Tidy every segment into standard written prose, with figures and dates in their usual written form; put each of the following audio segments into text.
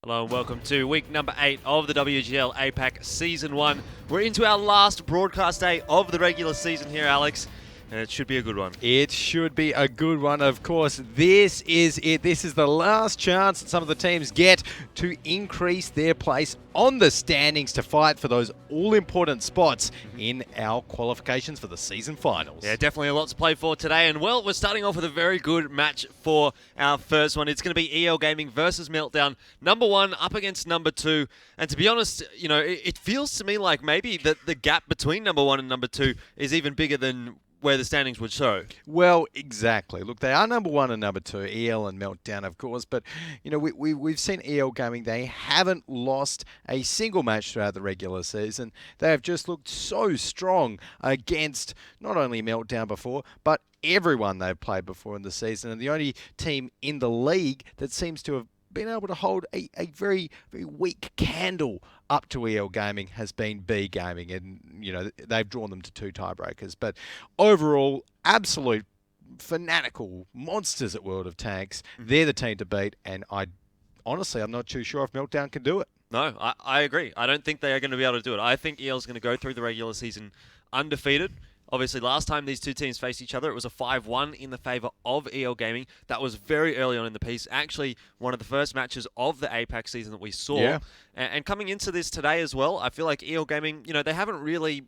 Hello and welcome to week number 8 of the WGL APAC Season 1. We're into our last broadcast day of the regular season here, Alex, and it should be a good one. It should be a good one, of course. This is it. This is the last chance that some of the teams get to increase their place on the standings to fight for those all-important spots in our qualifications for the season finals. Yeah, definitely a lot to play for today. And, well, we're starting off with a very good match for our first one. It's going to be EL Gaming versus Meltdown. Number 1 up against number 2. And to be honest, you know, it feels to me like maybe the gap between number 1 and number 2 is even bigger than where the standings would show. Well, exactly. Look, they are number 1 and number 2, EL and Meltdown, of course. But, you know, we've seen EL Gaming. They haven't lost a single match throughout the regular season. They have just looked so strong against not only Meltdown before, but everyone they've played before in the season. And the only team in the league that seems to have been able to hold a very, very weak candle up to EL Gaming has been B Gaming, and you know they've drawn them to 2 tiebreakers. But overall, absolute fanatical monsters at World of Tanks. They're the team to beat, and I'm not too sure if Meltdown can do it. No, I agree. I don't think they are going to be able to do it. I think EL's going to go through the regular season undefeated. Obviously, last time these two teams faced each other, it was a 5-1 in the favour of EL Gaming. That was very early on in the piece. Actually, one of the first matches of the APAC season that we saw. Yeah. And coming into this today as well, I feel like EL Gaming, you know, they haven't really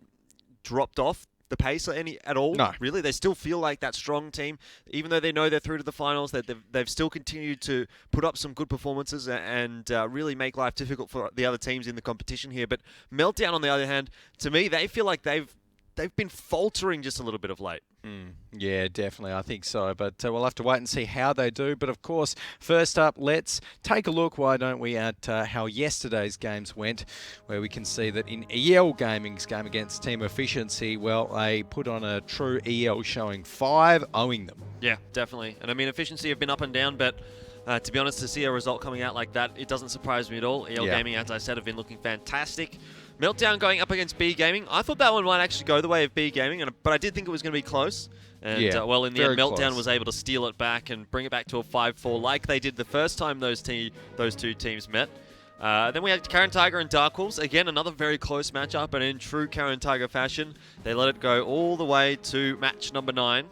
dropped off the pace at all. No. Really. They still feel like that strong team. Even though they know they're through to the finals, they've still continued to put up some good performances and really make life difficult for the other teams in the competition here. But Meltdown, on the other hand, to me, they feel like they've been faltering just a little bit of late. Yeah, definitely. I think so. But we'll have to wait and see how they do. But, of course, first up, let's take a look, why don't we, at how yesterday's games went, where we can see that in EL Gaming's game against Team Efficiency, well, they put on a true EL showing 5, owing them. Yeah, definitely. And, I mean, Efficiency have been up and down, but to be honest, to see a result coming out like that, it doesn't surprise me at all. EL Gaming, as I said, have been looking fantastic. Meltdown going up against B Gaming. I thought that one might actually go the way of B Gaming, but I did think it was going to be close. And, well, in the end, Meltdown was able to steal it back and bring it back to a 5-4 like they did the first time those two teams met. Then we had Karen Tiger and Dark Wolves. Again, another very close matchup, and in true Karen Tiger fashion, they let it go all the way to match number 9.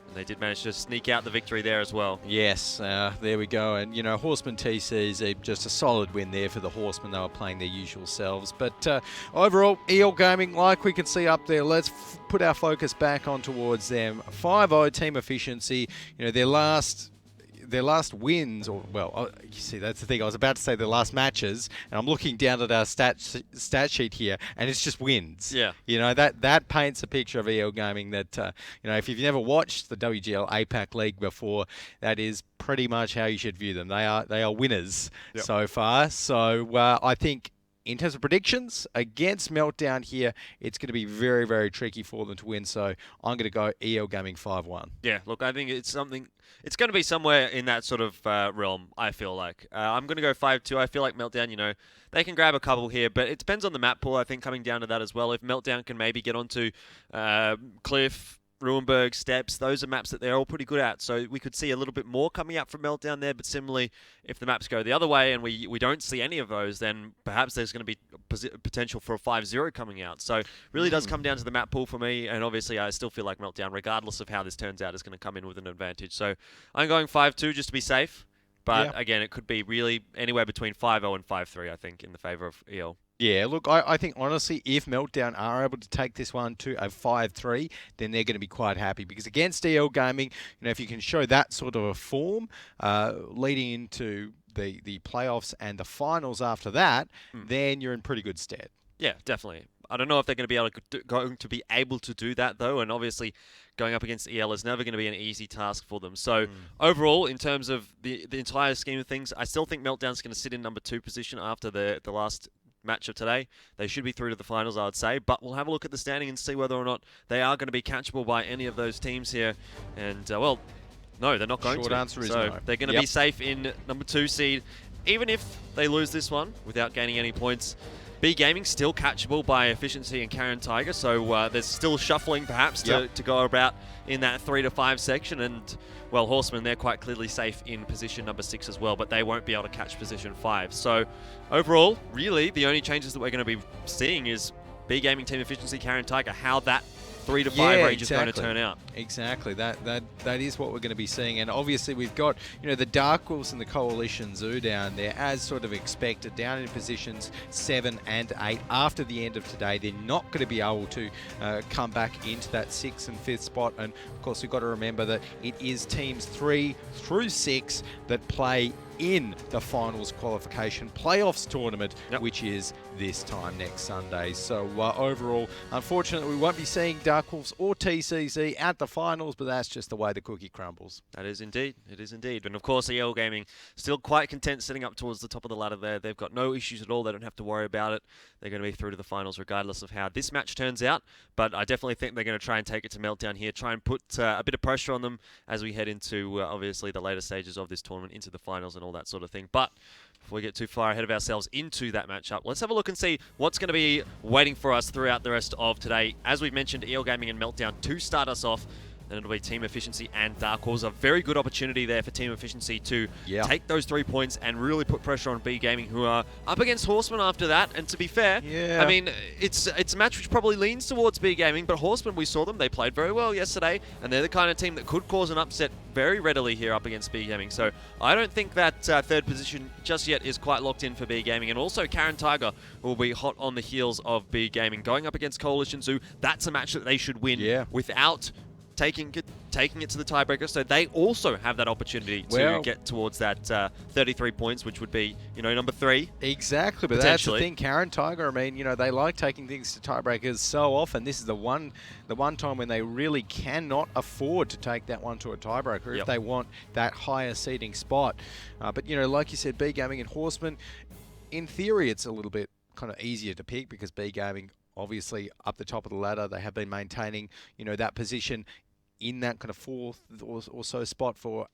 And they did manage to sneak out the victory there as well. Yes, there we go. And, you know, Horseman TC is just a solid win there for the Horsemen. They were playing their usual selves. But overall, EL Gaming, like we can see up there, let's put our focus back on towards them. 5-0 Team Efficiency. You know, their last wins, or, well, you see, that's the thing. I was about to say their last matches, and I'm looking down at our stat sheet here, and it's just wins. Yeah. You know, that paints a picture of EL Gaming that, you know, if you've never watched the WGL APAC League before, that is pretty much how you should view them. They are winners so far. So I think in terms of predictions, against Meltdown here, it's going to be very, very tricky for them to win. So I'm going to go EL Gaming 5-1. Yeah, look, I think it's going to be somewhere in that sort of realm, I feel like. I'm going to go 5-2. I feel like Meltdown, you know, they can grab a couple here, but it depends on the map pool, I think, coming down to that as well. If Meltdown can maybe get onto Cliff, Ruinberg, Steps, those are maps that they're all pretty good at. So we could see a little bit more coming up from Meltdown there. But similarly, if the maps go the other way and we don't see any of those, then perhaps there's going to be potential for a 5-0 coming out. So really does come down to the map pool for me. And obviously, I still feel like Meltdown, regardless of how this turns out, is going to come in with an advantage. So I'm going 5-2 just to be safe. But again, it could be really anywhere between 5-0 and 5-3, I think, in the favour of EL. Yeah, look, I think, honestly, if Meltdown are able to take this one to a 5-3, then they're going to be quite happy. Because against EL Gaming, you know, if you can show that sort of a form leading into the playoffs and the finals after that, then you're in pretty good stead. Yeah, definitely. I don't know if they're going to be able to do that, though, and obviously going up against EL is never going to be an easy task for them. So overall, in terms of the entire scheme of things, I still think Meltdown's going to sit in number 2 position after the last match of today. They should be through to the finals, I would say, but we'll have a look at the standing and see whether or not they are going to be catchable by any of those teams here. And, well, no, they're not going to. Short answer is no. no. They're going to be safe in number 2 seed. Even if they lose this one without gaining any points, B Gaming still catchable by Efficiency and Karen Tiger, so there's still shuffling perhaps to go about in that 3 to 5 section, and well, Horsemen, they're quite clearly safe in position number 6 as well, but they won't be able to catch position 5. So overall, really, the only changes that we're going to be seeing is B Gaming, Team Efficiency, Karen Tiger, how that 3 to 5 range is going to turn out. Exactly. That is what we're going to be seeing. And obviously we've got, the Dark Wolves and the Coalition Zoo down there as sort of expected, down in positions 7 and 8. After the end of today, they're not going to be able to come back into that 6th and 5th spot. And of course, we've got to remember that it is teams 3 through 6 that play in the finals qualification playoffs tournament, which is this time next Sunday. So overall, unfortunately, we won't be seeing Dark Wolves or TCZ at the finals, but that's just the way the cookie crumbles. That is indeed. It is indeed. And of course, EL Gaming still quite content sitting up towards the top of the ladder there. They've got no issues at all. They don't have to worry about it. They're going to be through to the finals regardless of how this match turns out. But I definitely think they're going to try and take it to Meltdown here, try and put a bit of pressure on them as we head into, obviously, the later stages of this tournament, into the finals and all that sort of thing. But before we get too far ahead of ourselves into that matchup, let's have a look and see what's going to be waiting for us throughout the rest of today. As we've mentioned, EL Gaming and Meltdown to start us off. Then it'll be Team Efficiency and Dark Wolves. A very good opportunity there for Team Efficiency to take those 3 points and really put pressure on B Gaming, who are up against Horsemen after that. And to be fair, I mean, it's a match which probably leans towards B Gaming, but Horsemen, we saw them. They played very well yesterday, and they're the kind of team that could cause an upset very readily here up against B Gaming. So I don't think that 3rd position just yet is quite locked in for B Gaming. And also Karen Tiger will be hot on the heels of B Gaming. Going up against Coalition Zoo, that's a match that they should win without taking it to the tiebreaker, so they also have that opportunity to get towards that 33 points, which would be, number 3. Exactly, but that's the thing. Karen Tiger, I mean, they like taking things to tiebreakers so often. This is the one time when they really cannot afford to take that one to a tiebreaker if they want that higher seeding spot. But, like you said, B Gaming and Horsemen, in theory, it's a little bit kind of easier to pick because B Gaming, obviously, up the top of the ladder, they have been maintaining, that position in that kind of 4th or so spot for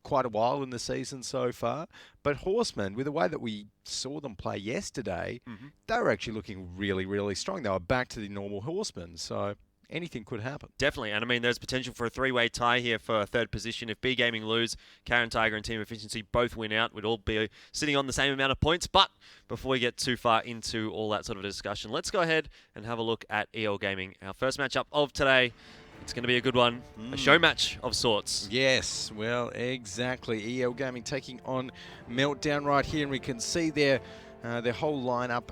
quite a while in the season so far. But Horsemen, with the way that we saw them play yesterday, they were actually looking really, really strong. They were back to the normal Horsemen, so anything could happen. Definitely, and I mean, there's potential for a 3-way tie here for 3rd position. If B Gaming lose, Karen Tiger and Team Efficiency both win out, we'd all be sitting on the same amount of points. But before we get too far into all that sort of discussion, let's go ahead and have a look at EL Gaming. Our first matchup of today. It's going to be a good one, a show match of sorts. Yes, well, exactly. EL Gaming taking on Meltdown right here, and we can see their whole lineup.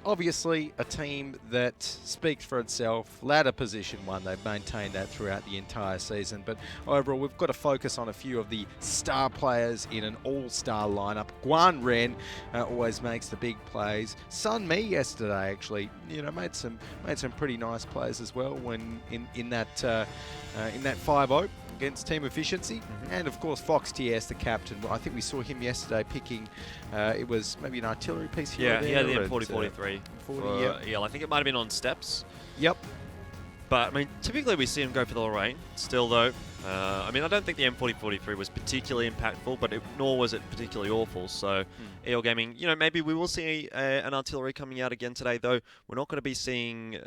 Obviously, a team that speaks for itself. Ladder position 1, they've maintained that throughout the entire season. But overall, we've got to focus on a few of the star players in an all-star lineup. Guan Ren always makes the big plays. Sun Mi yesterday actually, made some pretty nice plays as well when in that 5-0 against Team Efficiency. And of course Fox TS, the captain. Well, I think we saw him yesterday picking, it was maybe an artillery piece here. Yeah, he had the M40-43 for EL. I think it might have been on steps. Yep. But I mean, typically we see him go for the Lorraine. Still though, I mean, I don't think the M40-43 was particularly impactful, but nor was it particularly awful. So EL Gaming, maybe we will see an artillery coming out again today, though. We're not going to be seeing,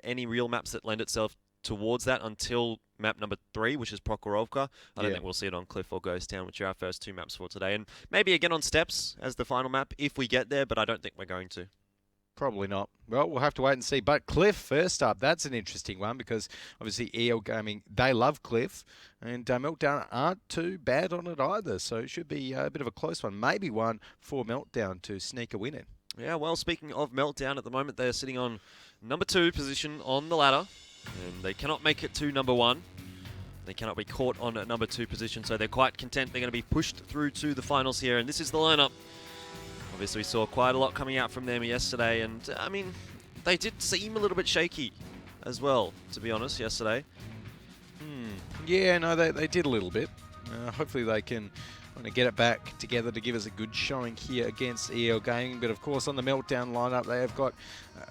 any real maps that lend itself towards that until map number 3, which is Prokhorovka. I don't think we'll see it on Cliff or Ghost Town, which are our first 2 maps for today. And maybe again on Steps as the final map if we get there, but I don't think we're going to. Probably not. Well, we'll have to wait and see. But Cliff, first up, that's an interesting one because obviously EL Gaming, they love Cliff, and Meltdown aren't too bad on it either. So it should be a bit of a close one. Maybe one for Meltdown to sneak a win in. Yeah, well, speaking of Meltdown, at the moment they're sitting on number 2 position on the ladder. And they cannot make it to number 1. They cannot be caught on a number 2 position, so they're quite content. They're going to be pushed through to the finals here, and this is the lineup. Obviously, we saw quite a lot coming out from them yesterday, and I mean, they did seem a little bit shaky as well, to be honest, yesterday. Yeah, no, they did a little bit. Hopefully they can get it back together to give us a good showing here against EL Gaming. But of course, on the Meltdown lineup, they have got,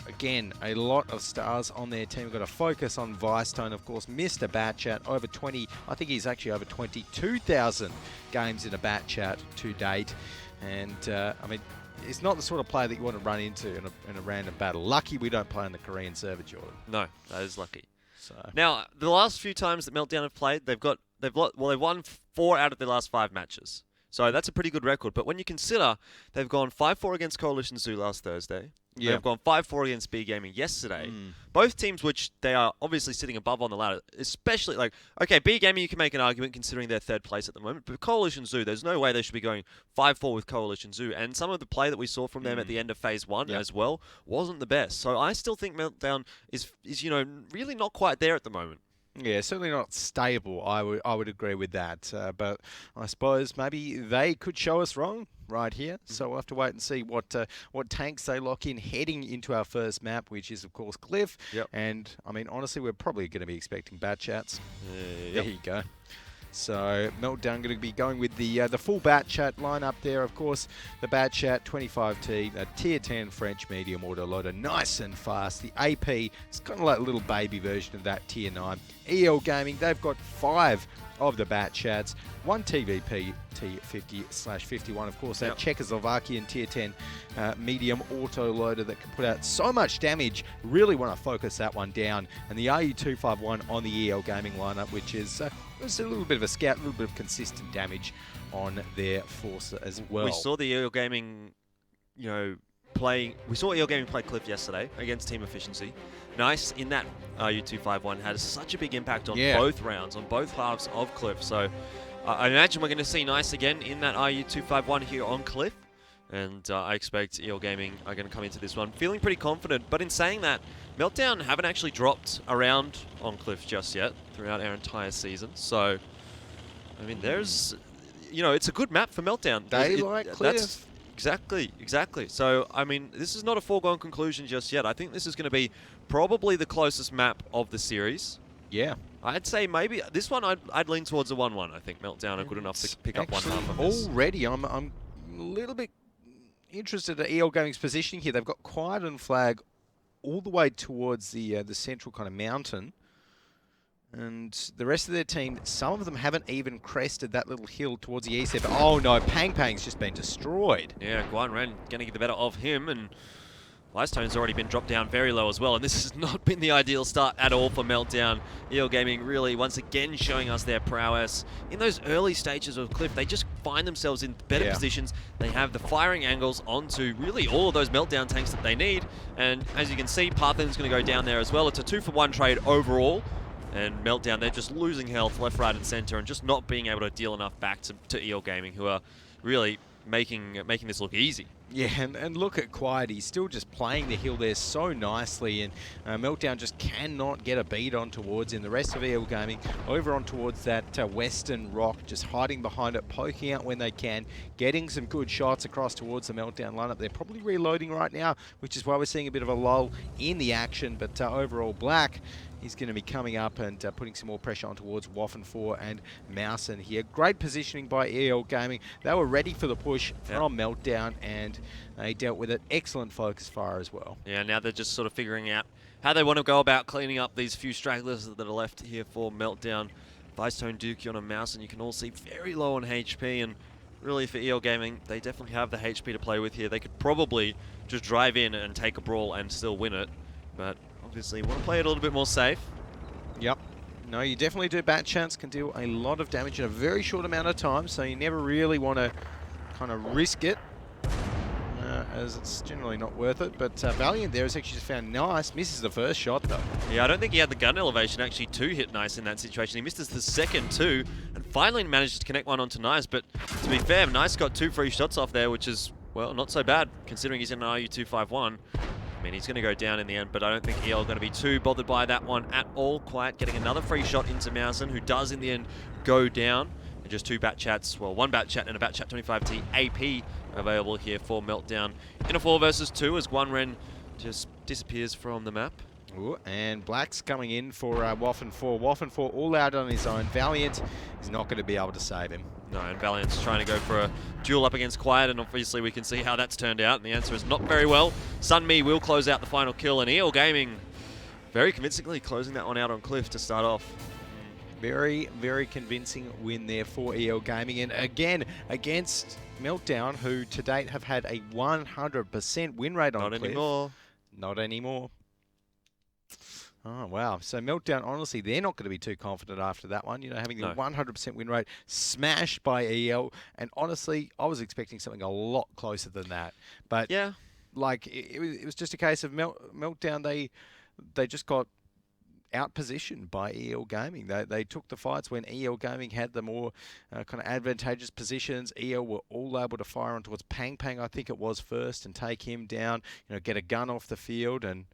again, a lot of stars on their team. We've got to focus on Vicetone, of course. Mr. Bat Chat, over 20, I think he's actually over 22,000 games in a Bat Chat to date. And, I mean, it's not the sort of player that you want to run into in a random battle. Lucky we don't play on the Korean server, Jordan. No, that is lucky. So Now, the last few times that Meltdown have played, they've won 4 out of their last 5 matches. So that's a pretty good record. But when you consider they've gone 5-4 against Coalition Zoo last Thursday, yeah, they've gone 5-4 against B Gaming yesterday. Both teams which they are obviously sitting above on the ladder, especially okay, B Gaming you can make an argument considering they're 3rd place at the moment, but Coalition Zoo, there's no way they should be going 5-4 with Coalition Zoo. And some of the play that we saw from them at the end of Phase 1 as well wasn't the best. So I still think Meltdown is really not quite there at the moment. Yeah, certainly not stable. I would agree with that. But I suppose maybe they could show us wrong right here. So we'll have to wait and see what tanks they lock in heading into our first map, which is of course Cliff. Yep. And I mean, honestly, we're probably going to be expecting bat chats. Yep. There you go. So Meltdown going to be going with the full bat chat lineup there. Of course, the bat chat 25T, a tier 10 French medium autoloader, nice and fast. The AP, it's kind of like a little baby version of that tier 9. EL Gaming, they've got 5 of the bat chats, 1 TVP T50/51, of course, that Czechoslovakian tier 10 medium autoloader that can put out so much damage. Really want to focus that one down. And the RU251 on the EL Gaming lineup, which is it's a little bit of a scout, a little bit of consistent damage on their force as well. We saw the EL Gaming, we saw EL Gaming play Cliff yesterday against Team Efficiency. Nice in that RU251 had such a big impact on both rounds, on both halves of Cliff. So I imagine we're going to see Nice again in that RU251 here on Cliff. And I expect EL Gaming are going to come into this one feeling pretty confident. But in saying that, Meltdown haven't actually dropped around on Cliff just yet throughout our entire season. So, I mean, there's, it's a good map for Meltdown. They like Cliff. Exactly. So, I mean, this is not a foregone conclusion just yet. I think this is going to be probably the closest map of the series. Yeah. I'd say maybe this one I'd lean towards a 1-1. I think Meltdown are good enough to pick up one half of this. Already, I'm a little bit interested in EL Gaming's positioning here. They've got Quiet and Flag all the way towards the central kind of mountain. And the rest of their team, some of them haven't even crested that little hill towards the east there. But oh no, Pang Pang's just been destroyed. Yeah, Guan Ren going to get the better of him, and Lystone's already been dropped down very low as well, and this has not been the ideal start at all for Meltdown. EL Gaming really, once again, showing us their prowess. In those early stages of Cliff, they just find themselves in better positions. They have the firing angles onto really all of those Meltdown tanks that they need, and as you can see, Parthen's going to go down there as well. It's a 2-for-1 trade overall, and Meltdown, they're just losing health left, right, and center, and just not being able to deal enough back to EL Gaming, who are really making this look easy. Yeah, and look at Quiet. He's still just playing the hill there so nicely, and Meltdown just cannot get a beat on towards. And the rest of EL Gaming over on towards that western rock, just hiding behind it, poking out when they can, getting some good shots across towards the Meltdown lineup. They're probably reloading right now, which is why we're seeing a bit of a lull in the action. But overall, Black is going to be coming up and putting some more pressure on towards Waffen 4 and Mousen here. Great positioning by EL Gaming. They were ready for the push from Meltdown, and they dealt with it. Excellent focus fire as well. Yeah, now they're just sort of figuring out how they want to go about cleaning up these few stragglers that are left here for Meltdown. Vicetone, Dookie on a Mouse, and you can all see very low on HP, and really for EL Gaming, they definitely have the HP to play with here. They could probably just drive in and take a brawl and still win it, but obviously you want to play it a little bit more safe. Yep. No, you definitely do. Bat Chance can do a lot of damage in a very short amount of time, so you never really want to kind of risk it, as it's generally not worth it. But Valiant there has actually just found Nice. Misses the first shot, though. Yeah, I don't think he had the gun elevation actually to hit Nice in that situation. He misses the second too, and finally manages to connect one onto Nice. But to be fair, Nice got 2 free shots off there, which is, well, not so bad, considering he's in an RU251. I mean, he's going to go down in the end, but I don't think EL are going to be too bothered by that one at all. Quiet getting another free shot into Mousen, who does in the end go down. And just 2 bat chats, well, 1 bat chat and a bat chat 25T AP available here for Meltdown. In a 4 versus 2 as Guanren just disappears from the map. Ooh, and Black's coming in for Waffen 4. Waffen 4 all out on his own. Valiant is not going to be able to save him. No, and Valiant's trying to go for a duel up against Quiet, and obviously we can see how that's turned out, and the answer is not very well. Sunmi will close out the final kill, and EL Gaming very convincingly closing that one out on Cliff to start off. Very, very convincing win there for EL Gaming. And again, against Meltdown, who to date have had a 100% win rate on Not Cliff. anymore. Not anymore. Oh, wow. So Meltdown, honestly, they're not going to be too confident after that one. You know, having the 100% win rate smashed by EL. And honestly, I was expecting something a lot closer than that. But yeah, like it was just a case of Meltdown. They just got outpositioned by EL Gaming. They took the fights when EL Gaming had the more kind of advantageous positions. EL were all able to fire on towards Pang Pang, I think it was first, and take him down. You know, get a gun off the field, and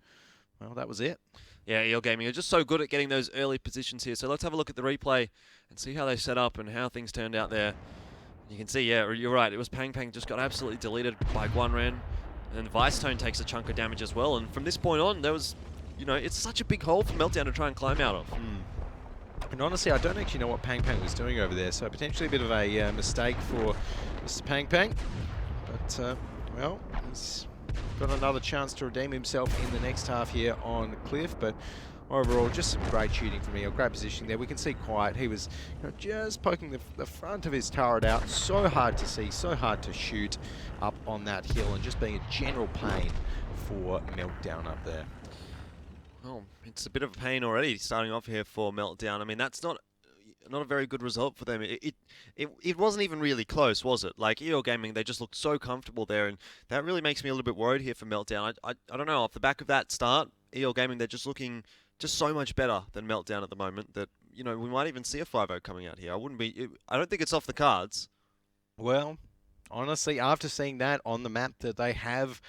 well, that was it. Yeah, EL Gaming are just so good at getting those early positions here. So let's have a look at the replay and see how they set up and how things turned out there. You can see, yeah, you're right. It was Pang Pang just got absolutely deleted by Guanren. And Vicetone takes a chunk of damage as well. And from this point on, there was, you know, it's such a big hole for Meltdown to try and climb out of. And honestly, I don't actually know what Pang Pang was doing over there. So potentially a bit of a mistake for Mr. Pang Pang. But, well, he's got another chance to redeem himself in the next half here on Cliff, but overall, just some great shooting from EL. Great positioning there. We can see Quiet. He was just poking the front of his turret out. So hard to see, so hard to shoot up on that hill, and just being a general pain for Meltdown up there. Oh, it's a bit of a pain already starting off here for Meltdown. I mean, that's not a very good result for them. It wasn't even really close, was it? Like, EL Gaming, they just looked so comfortable there, and that really makes me a little bit worried here for Meltdown. I don't know, off the back of that start, EL Gaming, they're just looking just so much better than Meltdown at the moment that, you know, we might even see a 5-0 coming out here. I don't think it's off the cards. Well, honestly, after seeing that on the map that they have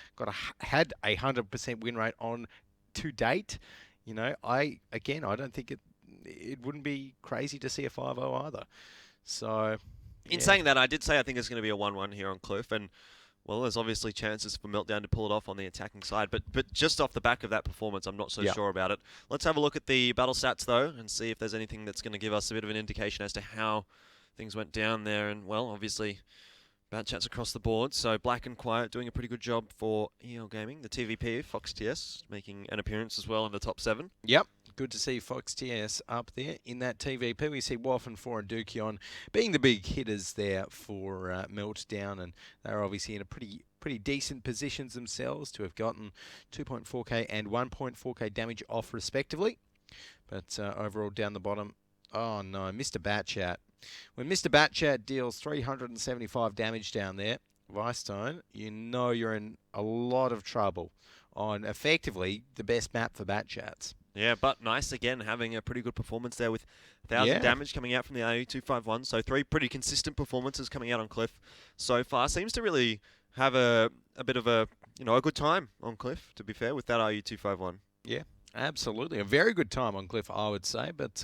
had a 100% win rate on to date, you know, I don't think it wouldn't be crazy to see a 5-0 either. So, in saying that, I did say I think it's going to be a 1-1 here on Cliff, and well, there's obviously chances for Meltdown to pull it off on the attacking side, but just off the back of that performance, I'm not so sure about it. Let's have a look at the battle stats, though, and see if there's anything that's going to give us a bit of an indication as to how things went down there. And, well, obviously, bad chats across the board. So Black and Quiet doing a pretty good job for EL Gaming. The TVP, Fox TS, making an appearance as well in the top 7. Yep. Good to see Fox TS up there in that TVP. We see Woff and 4 and Dukion being the big hitters there for Meltdown, and they're obviously in a pretty decent positions themselves to have gotten 2.4k and 1.4k damage off respectively. But overall down the bottom, oh no, Mr. Batchat. When Mr. Batchat deals 375 damage down there, Vicetone, you know you're in a lot of trouble on effectively the best map for Batchats. Yeah, but nice again, having a pretty good performance there with 1,000 damage coming out from the RU251. So 3 pretty consistent performances coming out on Cliff so far. Seems to really have a bit of a good time on Cliff, to be fair, with that RU251. Yeah, absolutely. A very good time on Cliff, I would say. But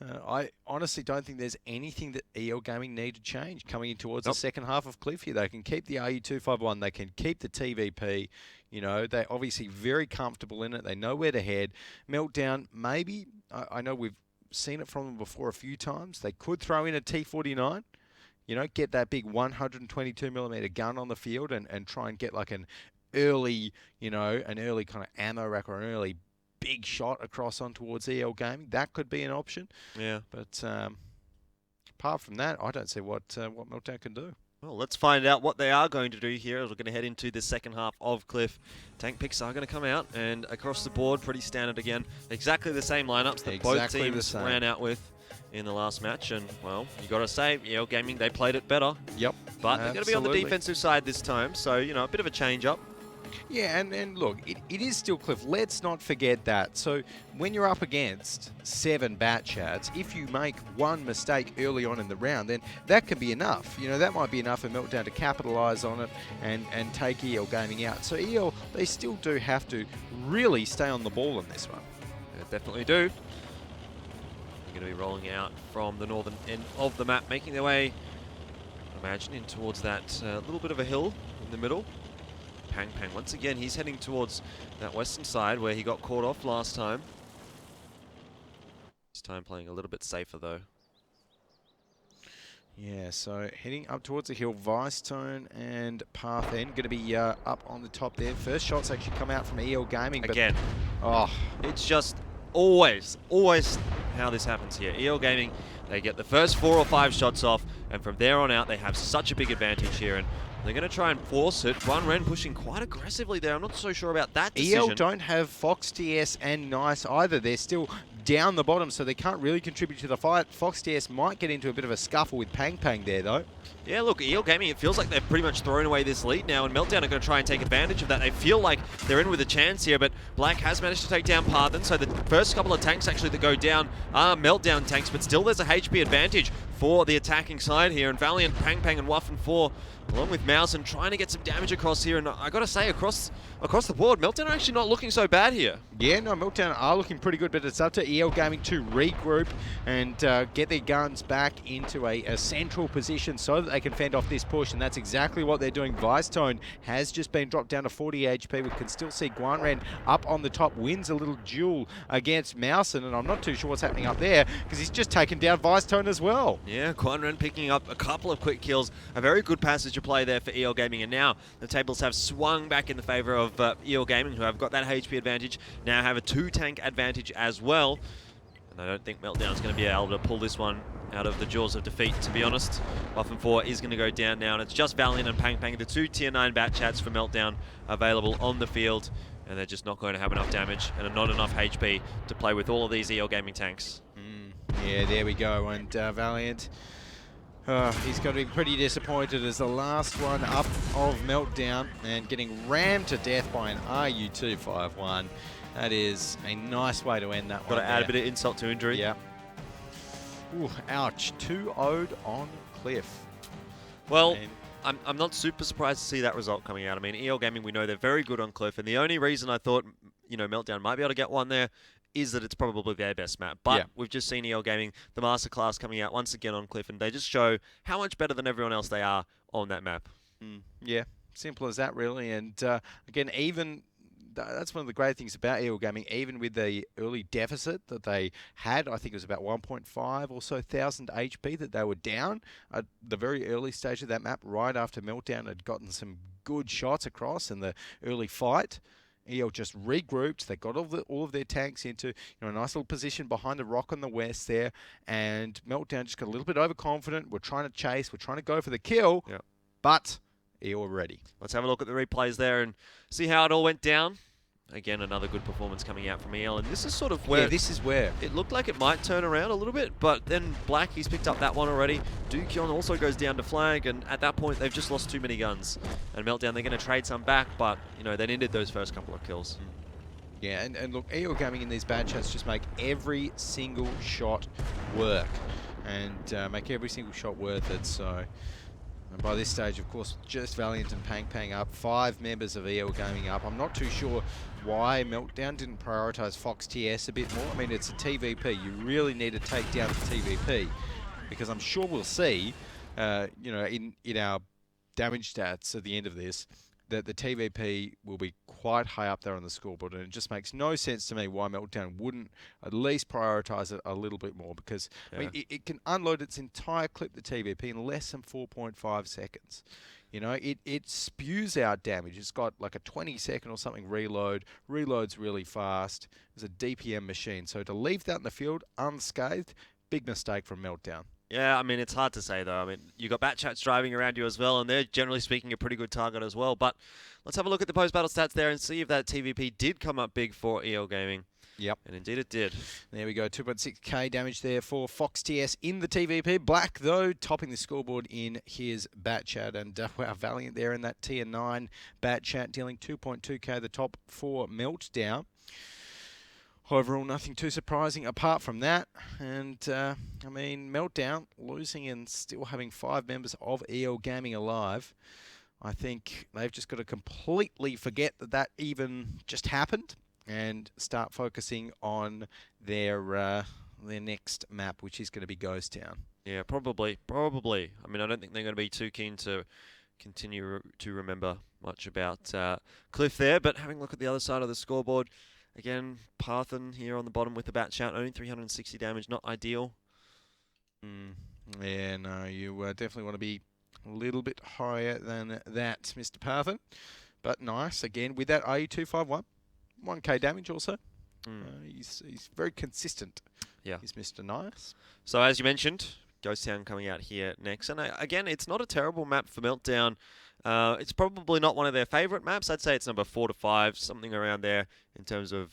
I honestly don't think there's anything that EL Gaming need to change coming in towards the second half of Cliff here. They can keep the RU251. They can keep the TVP. You know, they're obviously very comfortable in it. They know where to head. Meltdown, maybe. I know we've seen it from them before a few times. They could throw in a T49. You know, get that big 122mm gun on the field and try and get like an early kind of ammo rack or an early big shot across on towards EL Gaming. That could be an option. Yeah. But apart from that, I don't see what Meltdown can do. Well, let's find out what they are going to do here as we're going to head into the second half of Cliff. Tank picks are going to come out, and across the board, pretty standard again. Exactly the same lineups that both teams ran out with in the last match. And, well, you got to say, EL Gaming, they played it better. Yep. But they're going to be on the defensive side this time, so, you know, a bit of a change-up. Yeah, and look, it is still Cliff. Let's not forget that. So when you're up against 7 Batchats, if you make one mistake early on in the round, then that can be enough. You know, that might be enough for Meltdown to capitalise on it and take EL Gaming out. So EL, they still do have to really stay on the ball in this one. They definitely do. They're going to be rolling out from the northern end of the map, making their way, I imagine, in towards that little bit of a hill in the middle. Pang Pang, once again, he's heading towards that western side where he got caught off last time. This time playing a little bit safer, though. Yeah, so heading up towards the hill, Vicetone and Parthen going to be up on the top there. First shots actually come out from EL Gaming. Again. Oh. It's just always how this happens here. EL Gaming, they get the first 4 or 5 shots off, and from there on out, they have such a big advantage here, and they're going to try and force it. Guan pushing quite aggressively there. I'm not so sure about that decision. EL don't have Fox TS and Nice either. They're still down the bottom, so they can't really contribute to the fight. Fox TS might get into a bit of a scuffle with Pang there, though. Yeah, look, EL Gaming, it feels like they've pretty much thrown away this lead now, and Meltdown are going to try and take advantage of that. They feel like they're in with a chance here, but Black has managed to take down Parthen, so the first couple of tanks actually that go down are Meltdown tanks, but still there's a HP advantage for the attacking side here, and Valiant, Pang, and Waffen 4, along with Mouse, and trying to get some damage across here, and I gotta say, across the board, Meltdown are actually not looking so bad here. Yeah, no, Meltdown are looking pretty good, but it's up to EL Gaming to regroup and get their guns back into a central position so that they can fend off this push, and that's exactly what they're doing. Vicetone has just been dropped down to 40 HP. We can still see Guanren up on the top, wins a little duel against Mousen, and I'm not too sure what's happening up there because he's just taken down Vicetone as well. Yeah, Guanren picking up a couple of quick kills, a very good passage of play there for EL Gaming, and now the tables have swung back in the favor of EL Gaming, who have got that HP advantage, now have a 2-tank advantage as well. And I don't think Meltdown's going to be able to pull this one out of the jaws of defeat, to be honest. Waffen 4 is going to go down now, and it's just Valiant and Pang, the 2 Tier 9 bat chats for Meltdown available on the field, and they're just not going to have enough damage and not enough HP to play with all of these EL Gaming tanks. Yeah, there we go, and Valiant, he's got to be pretty disappointed as the last one up of Meltdown and getting rammed to death by an RU-251. That is a nice way to end that one. Got to add a bit of insult to injury. Yeah. Ooh, ouch. 2-0'd on Cliff. Well, I'm not super surprised to see that result coming out. I mean, EL Gaming, we know they're very good on Cliff, and the only reason I thought, Meltdown might be able to get one there is that it's probably their best map. But we've just seen EL Gaming, the Masterclass, coming out once again on Cliff, and they just show how much better than everyone else they are on that map. Yeah, simple as that, really. And again, even that's one of the great things about EL Gaming, even with the early deficit that they had, I think it was about 1.5 or so thousand HP that they were down at the very early stage of that map, right after Meltdown had gotten some good shots across in the early fight. EL just regrouped. They got all of their tanks into a nice little position behind the rock on the west there, and Meltdown just got a little bit overconfident. We're trying to chase. We're trying to go for the kill, but EL were ready. Let's have a look at the replays there and see how it all went down. Again, another good performance coming out from EL, and this is sort of where... Yeah, this is where... It looked like it might turn around a little bit, but then Black, he's picked up that one already. Dukyeon also goes down to flag, and at that point, they've just lost too many guns. And Meltdown, they're going to trade some back, but, they needed those first couple of kills. Yeah, and look, EL Gaming in these bad chats just make every single shot work. And make every single shot worth it, so... And by this stage, of course, just Valiant and Pang up, 5 members of EL Gaming up. I'm not too sure why Meltdown didn't prioritise Fox TS a bit more. I mean, it's a TVP. You really need to take down the TVP, because I'm sure we'll see, in our damage stats at the end of this, that the TVP will be quite high up there on the scoreboard, and it just makes no sense to me why Meltdown wouldn't at least prioritise it a little bit more, because I mean, it can unload its entire clip, the TVP, in less than 4.5 seconds. It spews out damage. It's got like a 20-second or something reload. Reloads really fast. It's a DPM machine. So to leave that in the field unscathed, big mistake from Meltdown. Yeah, I mean, it's hard to say, though. I mean, you got Batchats driving around you as well, and they're generally speaking a pretty good target as well. But let's have a look at the post-battle stats there and see if that TVP did come up big for EL Gaming. Yep. And indeed it did. There we go, 2.6k damage there for Fox TS in the TVP. Black, though, topping the scoreboard in his Batchat. And wow, Valiant there in that Tier 9 Batchat, dealing 2.2k the top for Meltdown. Overall, nothing too surprising apart from that. And, I mean, Meltdown losing and still having 5 members of EL Gaming alive. I think they've just got to completely forget that that even just happened and start focusing on their next map, which is going to be Ghost Town. Yeah, probably. I mean, I don't think they're going to be too keen to continue to remember much about Cliff there, but having a look at the other side of the scoreboard, again, Parthen here on the bottom with the Batchat, only 360 damage, not ideal. Yeah, no, you definitely want to be a little bit higher than that, Mr. Parthen. But nice, again, with that RU-251. 1k damage also. He's very consistent Yeah. He's Mr. Nice. So as you mentioned, Ghost Town coming out here next. And again, it's not a terrible map for Meltdown. It's probably not one of their favourite maps. I'd say it's number 4 to 5, something around there in terms of,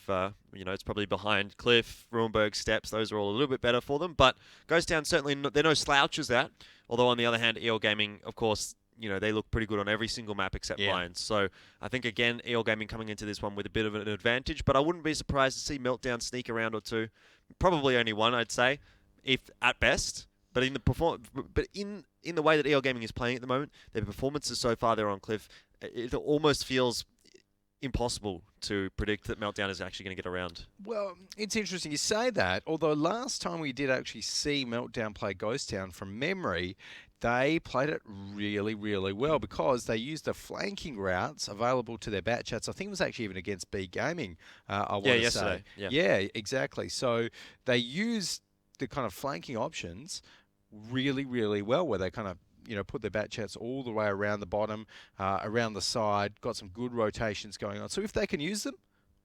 it's probably behind Cliff, Ruinberg Steps. Those are all a little bit better for them. But Ghost Town certainly, they're no slouches at. Although on the other hand, EL Gaming, of course, they look pretty good on every single map except Lions. So I think, again, EL Gaming coming into this one with a bit of an advantage. But I wouldn't be surprised to see Meltdown sneak a round or two. Probably only one, I'd say, if at best. But in the way that EL Gaming is playing at the moment, their performances so far there on Cliff, it almost feels impossible to predict that Meltdown is actually going to get around. Well, it's interesting you say that, although last time we did actually see Meltdown play Ghost Town from memory, they played it really, really well because they used the flanking routes available to their bat chats. I think it was actually even against B Gaming, I want to say. Yeah, exactly. So they used the kind of flanking options really, really well, where they kind of put their bat chats all the way around the bottom, around the side, got some good rotations going on. So if they can use them,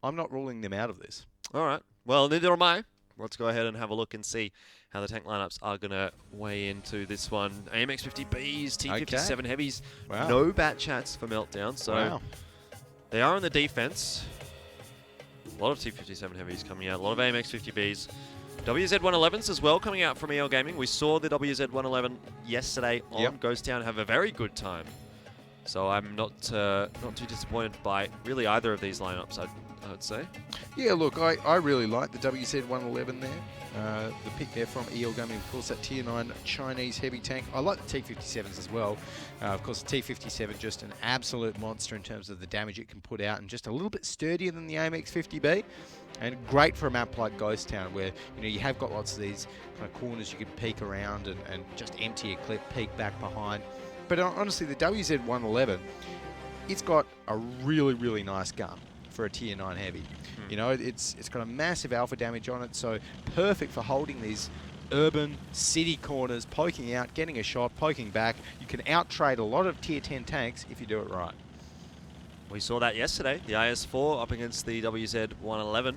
I'm not ruling them out of this. All right. Well, neither am I. Let's go ahead and have a look and see how the tank lineups are going to weigh into this one. AMX 50Bs, T57 heavies, no bat chats for Meltdown. So they are on the defense. A lot of T57 heavies coming out, a lot of AMX 50Bs. WZ111s as well coming out from EL Gaming. We saw the WZ111 yesterday on Ghost Town have a very good time. So I'm not too disappointed by really either of these lineups, I'd say. Yeah, look, I really like the WZ111 there. The pick there from EL Gaming, of course, that Tier 9 Chinese heavy tank. I like the T57s as well. Of course, the T57 just an absolute monster in terms of the damage it can put out and just a little bit sturdier than the AMX 50B. And great for a map like Ghost Town where you have got lots of these kind of corners you can peek around and just empty a clip, peek back behind. But honestly, the WZ111, it's got a really, really nice gun for a Tier 9 heavy. It's got a massive alpha damage on it, so perfect for holding these urban city corners, poking out, getting a shot, poking back. You can out-trade a lot of Tier 10 tanks if you do it right. We saw that yesterday, the IS-4 up against the WZ-111,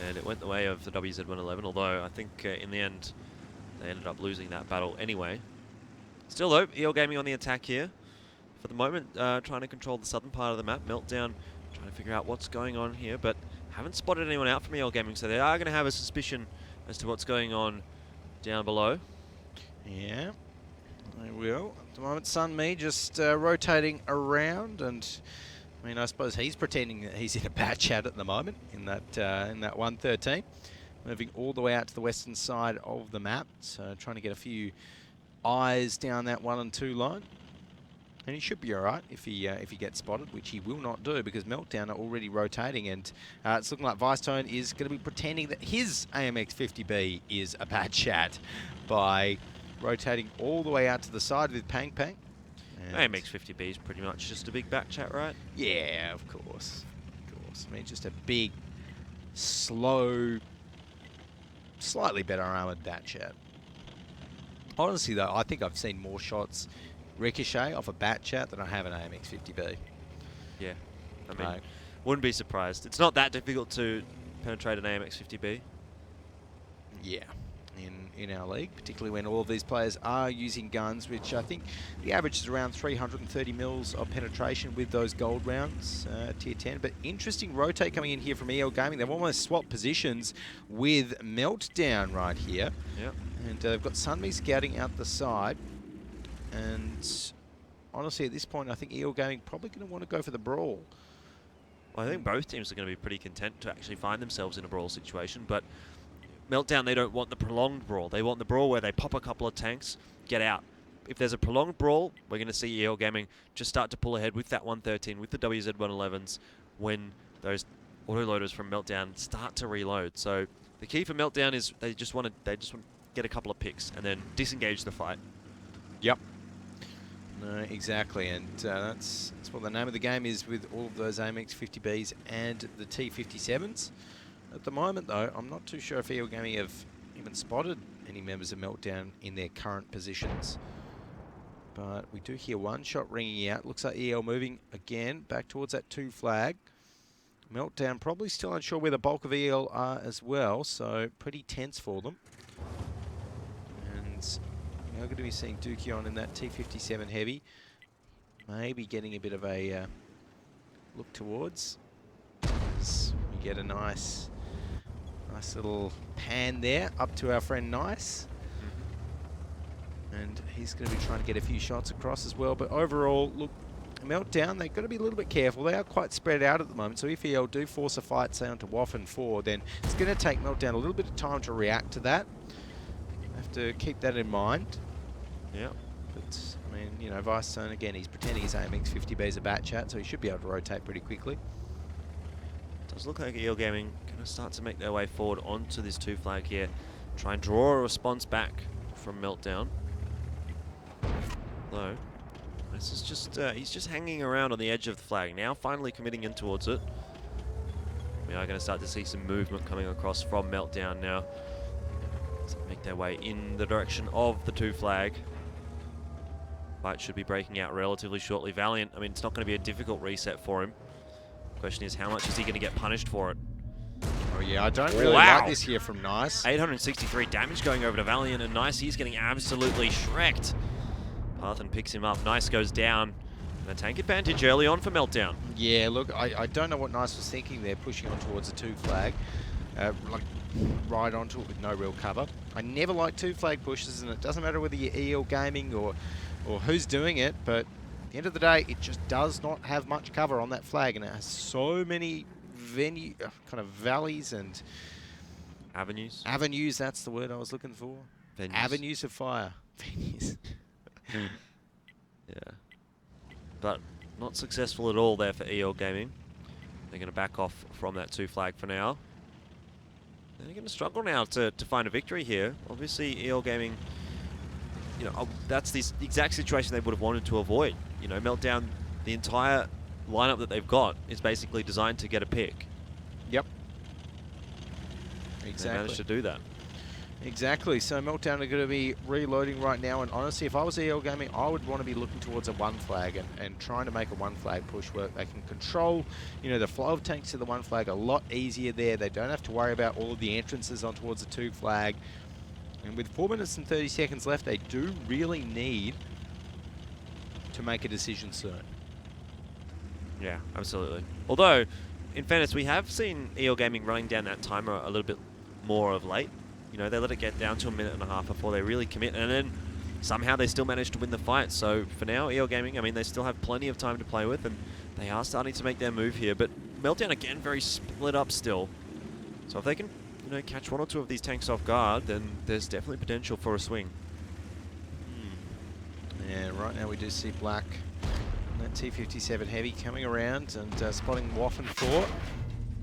and it went the way of the WZ-111, although I think in the end they ended up losing that battle anyway. Still though, EL Gaming on the attack here. For the moment, trying to control the southern part of the map. Meltdown trying to figure out what's going on here, but haven't spotted anyone out from EL Gaming, so they are going to have a suspicion as to what's going on down below. Yeah, they will. At the moment, Sunmi just rotating around, and I suppose he's pretending that he's in a bat chat at the moment in that 113, moving all the way out to the western side of the map, so trying to get a few eyes down that 1 and 2 line. And he should be all right if he gets spotted, which he will not do because Meltdown are already rotating, and it's looking like Vicetone is going to be pretending that his AMX 50B is a bad chat by rotating all the way out to the side with Pang Pang. AMX 50B is pretty much just a big back chat, right? Yeah, of course. Just a big, slow, slightly better armoured bat chat. Honestly, though, I think I've seen more shots ricochet off a bat chat than I have an AMX 50B. Yeah, wouldn't be surprised. It's not that difficult to penetrate an AMX 50B. Yeah, in our league, particularly when all of these players are using guns, which I think the average is around 330 mils of penetration with those gold rounds, Tier 10. But interesting rotate coming in here from EL Gaming. They've almost swapped positions with Meltdown right here. Yep. And they've got Sunmi scouting out the side. And honestly, at this point, I think EL Gaming probably going to want to go for the brawl. Well, I think both teams are going to be pretty content to actually find themselves in a brawl situation, but Meltdown, they don't want the prolonged brawl. They want the brawl where they pop a couple of tanks, get out. If there's a prolonged brawl, we're going to see EL Gaming just start to pull ahead with that 113, with the WZ-111s, when those autoloaders from Meltdown start to reload. So the key for Meltdown is they just want to get a couple of picks and then disengage the fight. Yep. No, exactly, and that's what the name of the game is with all of those AMX 50Bs and the T57s. At the moment, though, I'm not too sure if EL Gaming have even spotted any members of Meltdown in their current positions. But we do hear one shot ringing out. Looks like EL moving again back towards that 2 flag. Meltdown probably still unsure where the bulk of EL are as well, so pretty tense for them. And we're going to be seeing Dukion in that T57 heavy. Maybe getting a bit of a look towards. As we get a nice little pan there up to our friend Nice. And he's going to be trying to get a few shots across as well. But overall, look, Meltdown, they've got to be a little bit careful. They are quite spread out at the moment. So if EL do force a fight, say, onto WAF and 4, then it's going to take Meltdown a little bit of time to react to that. Have to keep that in mind. Yeah. But, I mean, you know, Vicestone, again, he's pretending his AMX 50B is a bat chat, so he should be able to rotate pretty quickly. Does look like EL Gaming going to start to make their way forward onto this 2 flag here. Try and draw a response back from Meltdown. Though, this is just, he's just hanging around on the edge of the flag. Now finally committing in towards it. We are going to start to see some movement coming across from Meltdown now. So make their way in the direction of the 2 flag. Fight should be breaking out relatively shortly. Valiant, I mean, it's not going to be a difficult reset for him. Question is, how much is he going to get punished for it? Oh yeah, I don't really like this here from Nice. 863 damage going over to Valiant, and Nice, he's getting absolutely shreked. Parthen picks him up. Nice goes down. And a tank advantage early on for Meltdown. Yeah, look, I don't know what Nice was thinking there, pushing on towards a 2 flag. Like, right onto it with no real cover. I never like 2 flag pushes, and it doesn't matter whether you're EL Gaming or who's doing it, but at the end of the day, it just does not have much cover on that flag, and it has so many kind of valleys and Avenues. Avenues, that's the word I was looking for. Venues. Avenues of fire. Venues. Yeah. But not successful at all there for EL Gaming. They're going to back off from that 2 flag for now. They're going to struggle now to find a victory here. Obviously, EL Gaming, you know, that's the exact situation they would have wanted to avoid. You know, Meltdown, the entire lineup that they've got is basically designed to get a pick. Yep. Exactly. They managed to do that. Exactly. So Meltdown are going to be reloading right now, and honestly, if I was EL Gaming, I would want to be looking towards a 1 flag and trying to make a 1 flag push where they can control, you know, the flow of tanks to the 1 flag a lot easier there. They don't have to worry about all of the entrances on towards the 2 flag. And with 4 minutes and 30 seconds left, they do really need to make a decision soon. Yeah, absolutely. Although, in fairness, we have seen EL Gaming running down that timer a little bit more of late. You know, they let it get down to 1.5 minutes before they really commit, and then somehow they still managed to win the fight. So for now, EL Gaming, I mean, they still have plenty of time to play with, and they are starting to make their move here. But Meltdown, again, very split up still. So if they can, you know, catch 1 or 2 of these tanks off guard, then there's definitely potential for a swing. Yeah, right now we do see Black on that T57 heavy coming around and spotting WAF and 4.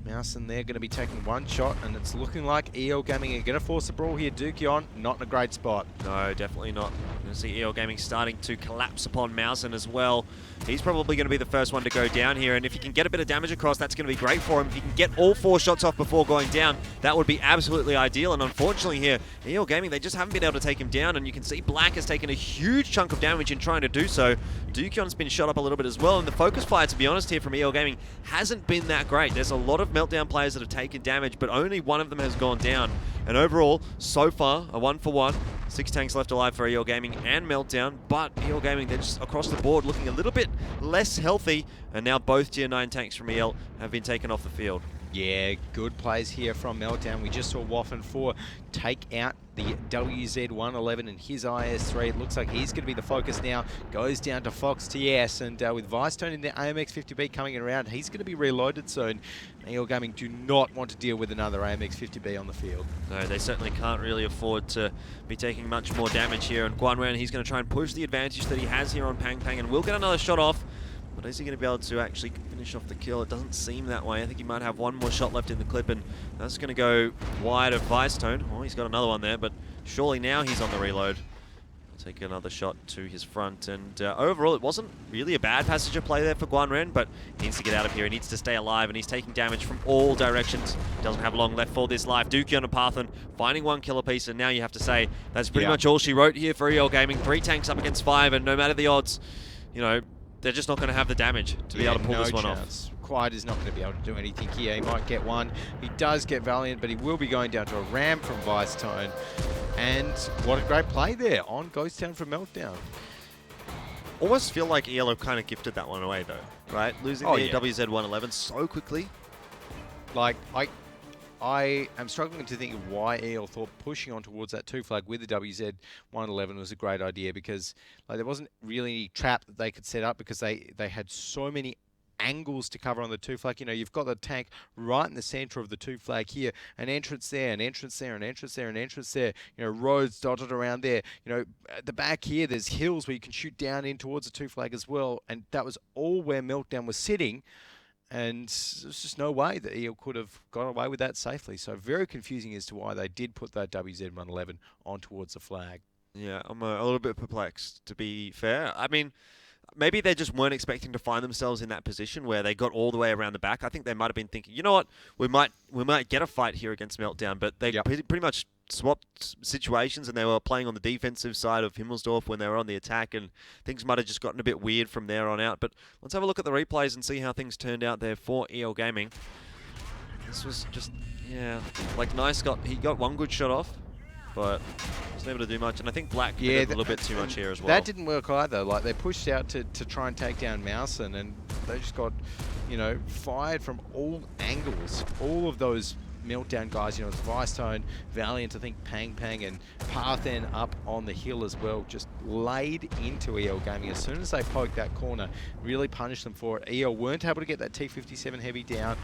Mouse and they're going to be taking 1 shot, and it's looking like EL Gaming are going to force the brawl here. Dukion, not in a great spot. No, definitely not. We're going to see EL Gaming starting to collapse upon Mousen as well. He's probably going to be the first one to go down here, and if he can get a bit of damage across, that's going to be great for him. If he can get all 4 shots off before going down, that would be absolutely ideal, and unfortunately here, EL Gaming, they just haven't been able to take him down, and you can see Black has taken a huge chunk of damage in trying to do so. Dukion's been shot up a little bit as well, and the focus fire, to be honest here from EL Gaming, hasn't been that great. There's a lot of Meltdown players that have taken damage, but only one of them has gone down. And overall, so far, a 1-for-1. 6 tanks left alive for EL Gaming and Meltdown, but EL Gaming, they're just across the board looking a little bit less healthy, and now both Tier 9 tanks from EL have been taken off the field. Yeah, good plays here from Meltdown. We just saw WAF and 4 take out the WZ111 and his IS3. It looks like he's going to be the focus now. Goes down to Fox TS, and with Vicestone in the AMX 50B coming around, he's going to be reloaded soon. EL Gaming do not want to deal with another AMX 50B on the field. No, they certainly can't really afford to be taking much more damage here. And Guanwen, he's going to try and push the advantage that he has here on Pang Pang, and will get another shot off. But is he going to be able to actually finish off the kill? It doesn't seem that way. I think he might have 1 more shot left in the clip, and that's going to go wide of Vicestone. Oh, he's got another one there, but surely now he's on the reload. He'll take another shot to his front, and overall it wasn't really a bad passage of play there for Guanren, but he needs to get out of here. He needs to stay alive, and he's taking damage from all directions. Doesn't have long left for this life. Dukion and Parthen finding 1 kill apiece, and now you have to say that's pretty much all she wrote here for EL Gaming. 3 tanks up against 5, and no matter the odds, you know, they're just not going to have the damage to be able to pull this one off. Quiet is not going to be able to do anything here. He might get one. He does get Valiant, but he will be going down to a ram from Vicetone. And what a great play there on Ghost Town from Meltdown. Almost feel like EL have kind of gifted that one away, though, right? Losing the WZ-111 so quickly. Like, I am struggling to think of why EL thought pushing on towards that 2 flag with the WZ-111 was a great idea, because like there wasn't really any trap that they could set up, because they had so many angles to cover on the 2 flag. You know, you've got the tank right in the center of the 2 flag here, an entrance there, an entrance there, an entrance there, an entrance there, you know, roads dotted around there. You know, at the back here, there's hills where you can shoot down in towards the 2 flag as well, and that was all where Meltdown was sitting. And there's just no way that EL could have got away with that safely. So very confusing as to why they did put that WZ-111 on towards the flag. Yeah, I'm a little bit perplexed, to be fair. I mean, maybe they just weren't expecting to find themselves in that position where they got all the way around the back. I think they might have been thinking, you know what, we might get a fight here against Meltdown, but they pretty much swapped situations, and they were playing on the defensive side of Himmelsdorf when they were on the attack, and things might have just gotten a bit weird from there on out. But let's have a look at the replays and see how things turned out there for EL Gaming. This was just, yeah, like Nice he got one good shot off, but wasn't able to do much. And I think Black did a little bit too much here as well. That didn't work either. Like, they pushed out to try and take down Mousen, and they just got, you know, fired from all angles. All of those Meltdown guys, you know, it's Vicetone, Valiant, I think Pang and Parthen up on the hill as well, just laid into EL Gaming. As soon as they poked that corner, really punished them for it. EL weren't able to get that T57 heavy down.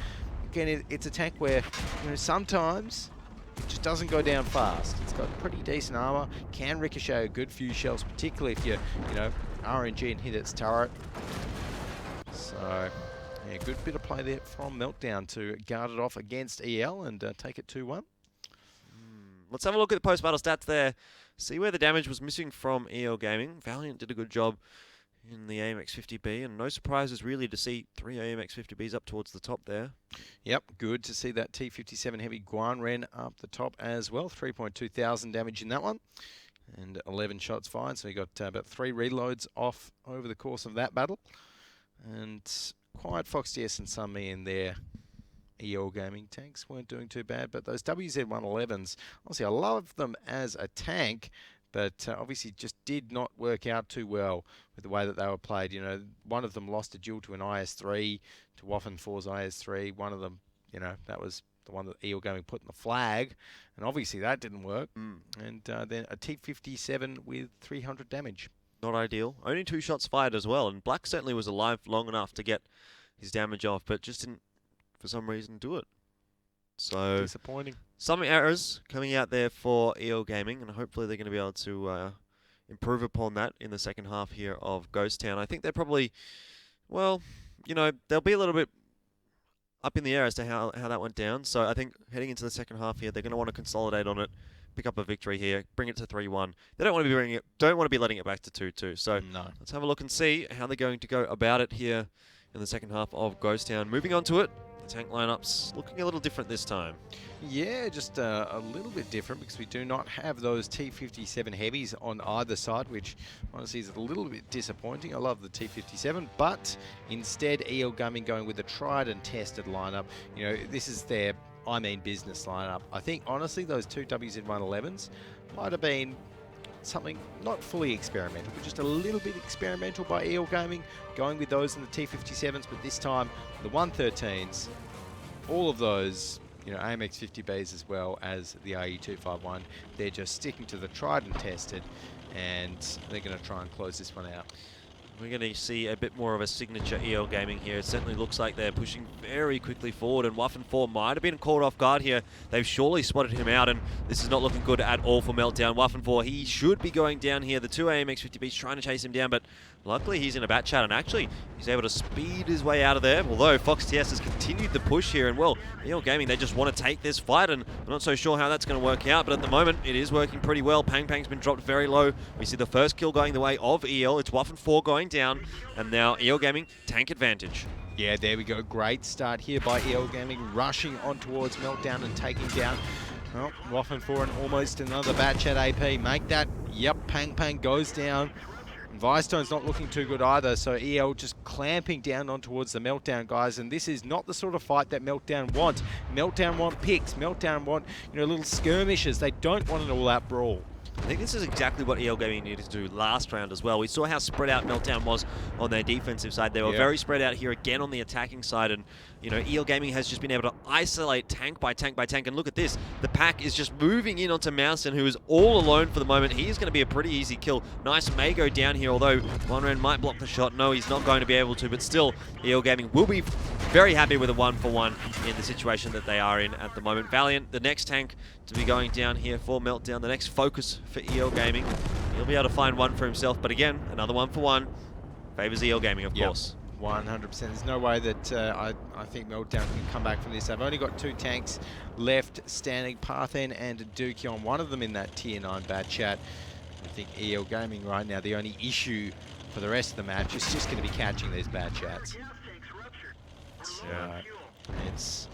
Again, it's a tank where, you know, sometimes it just doesn't go down fast. It's got pretty decent armor, can ricochet a good few shells, particularly if you know, RNG and hit its turret. So yeah, good bit of play there from Meltdown to guard it off against EL and take it 2-1. Let's have a look at the post-battle stats there. See where the damage was missing from EL Gaming. Valiant did a good job in the AMX-50B, and no surprises really to see 3 AMX-50Bs up towards the top there. Yep, good to see that T57 heavy Guanren up the top as well. 3,200 damage in that one, and 11 shots fired. So he got about 3 reloads off over the course of that battle. And Quiet Fox DS and Sunme in their EL Gaming tanks weren't doing too bad, but those WZ-111s, honestly, I love them as a tank, but obviously just did not work out too well with the way that they were played. You know, one of them lost a duel to an IS-3, to Waffen 4's IS-3. One of them, you know, that was the one that EL Gaming put in the flag, and obviously that didn't work. And then a T-57 with 300 damage. Not ideal. Only 2 shots fired as well, and Black certainly was alive long enough to get his damage off, but just didn't, for some reason, do it. So disappointing. Some errors coming out there for EL Gaming, and hopefully they're going to be able to improve upon that in the second half here of Ghost Town. I think they're probably, well, you know, they'll be a little bit up in the air as to how that went down. So I think heading into the second half here, they're going to want to consolidate on it, pick up a victory here, bring it to 3-1. They don't want to be letting it back to 2-2. So no. Let's have a look and see how they're going to go about it here in the second half of Ghost Town. Moving on to it, the tank lineup's looking a little different this time. Yeah, just a little bit different, because we do not have those T57 heavies on either side, which honestly is a little bit disappointing. I love the T57, but instead EL Gaming going with a tried and tested lineup. You know, this is their business lineup. I think honestly those 2 WZ-111s might have been something not fully experimental, but just a little bit experimental by EL Gaming, going with those in the T57s, but this time the 113s, all of those, you know, AMX 50Bs as well as the RE251, they're just sticking to the tried and tested, and they're going to try and close this one out. We're going to see a bit more of a signature EL Gaming here. It certainly looks like they're pushing very quickly forward, and Waffen 4 might have been caught off guard here. They've surely spotted him out, and this is not looking good at all for Meltdown. Waffen 4, he should be going down here. The 2 AMX 50Bs trying to chase him down, but luckily he's in a bat chat, and actually he's able to speed his way out of there. Although Fox TS has continued the push here, and well, EL Gaming, they just want to take this fight, and I'm not so sure how that's going to work out, but at the moment it is working pretty well. Pang's been dropped very low. We see the first kill going the way of EL. It's Waffen 4 going down, and now EL Gaming tank advantage. Yeah, there we go. Great start here by EL Gaming, rushing on towards Meltdown and taking down, well, Waffen 4 and almost another batch at AP. Make that, yep, Pang goes down. And Vicestone's not looking too good either, so EL just clamping down on towards the Meltdown guys, and this is not the sort of fight that Meltdown want. Meltdown want picks, Meltdown want, little skirmishes. They don't want an all-out brawl. I think this is exactly what EL Gaming needed to do last round as well. We saw how spread out Meltdown was on their defensive side. They were very spread out here again on the attacking side, and EL Gaming has just been able to isolate tank by tank by tank. And look at this, the pack is just moving in onto Mousen, who is all alone for the moment. He is going to be a pretty easy kill. Nice Mago down here, although OneRen might block the shot. No, he's not going to be able to, but still, EL Gaming will be very happy with a 1-for-1 in the situation that they are in at the moment. Valiant, the next tank to be going down here for Meltdown, the next focus for EL Gaming. He'll be able to find one for himself, but again, another 1-for-1 favors EL Gaming, of course. 100%. There's no way that I think Meltdown can come back from this. They've only got 2 tanks left standing, Parthen and Dukion, one of them in that Tier 9 bad chat. I think EL Gaming right now, the only issue for the rest of the match is just going to be catching these bad chats. It's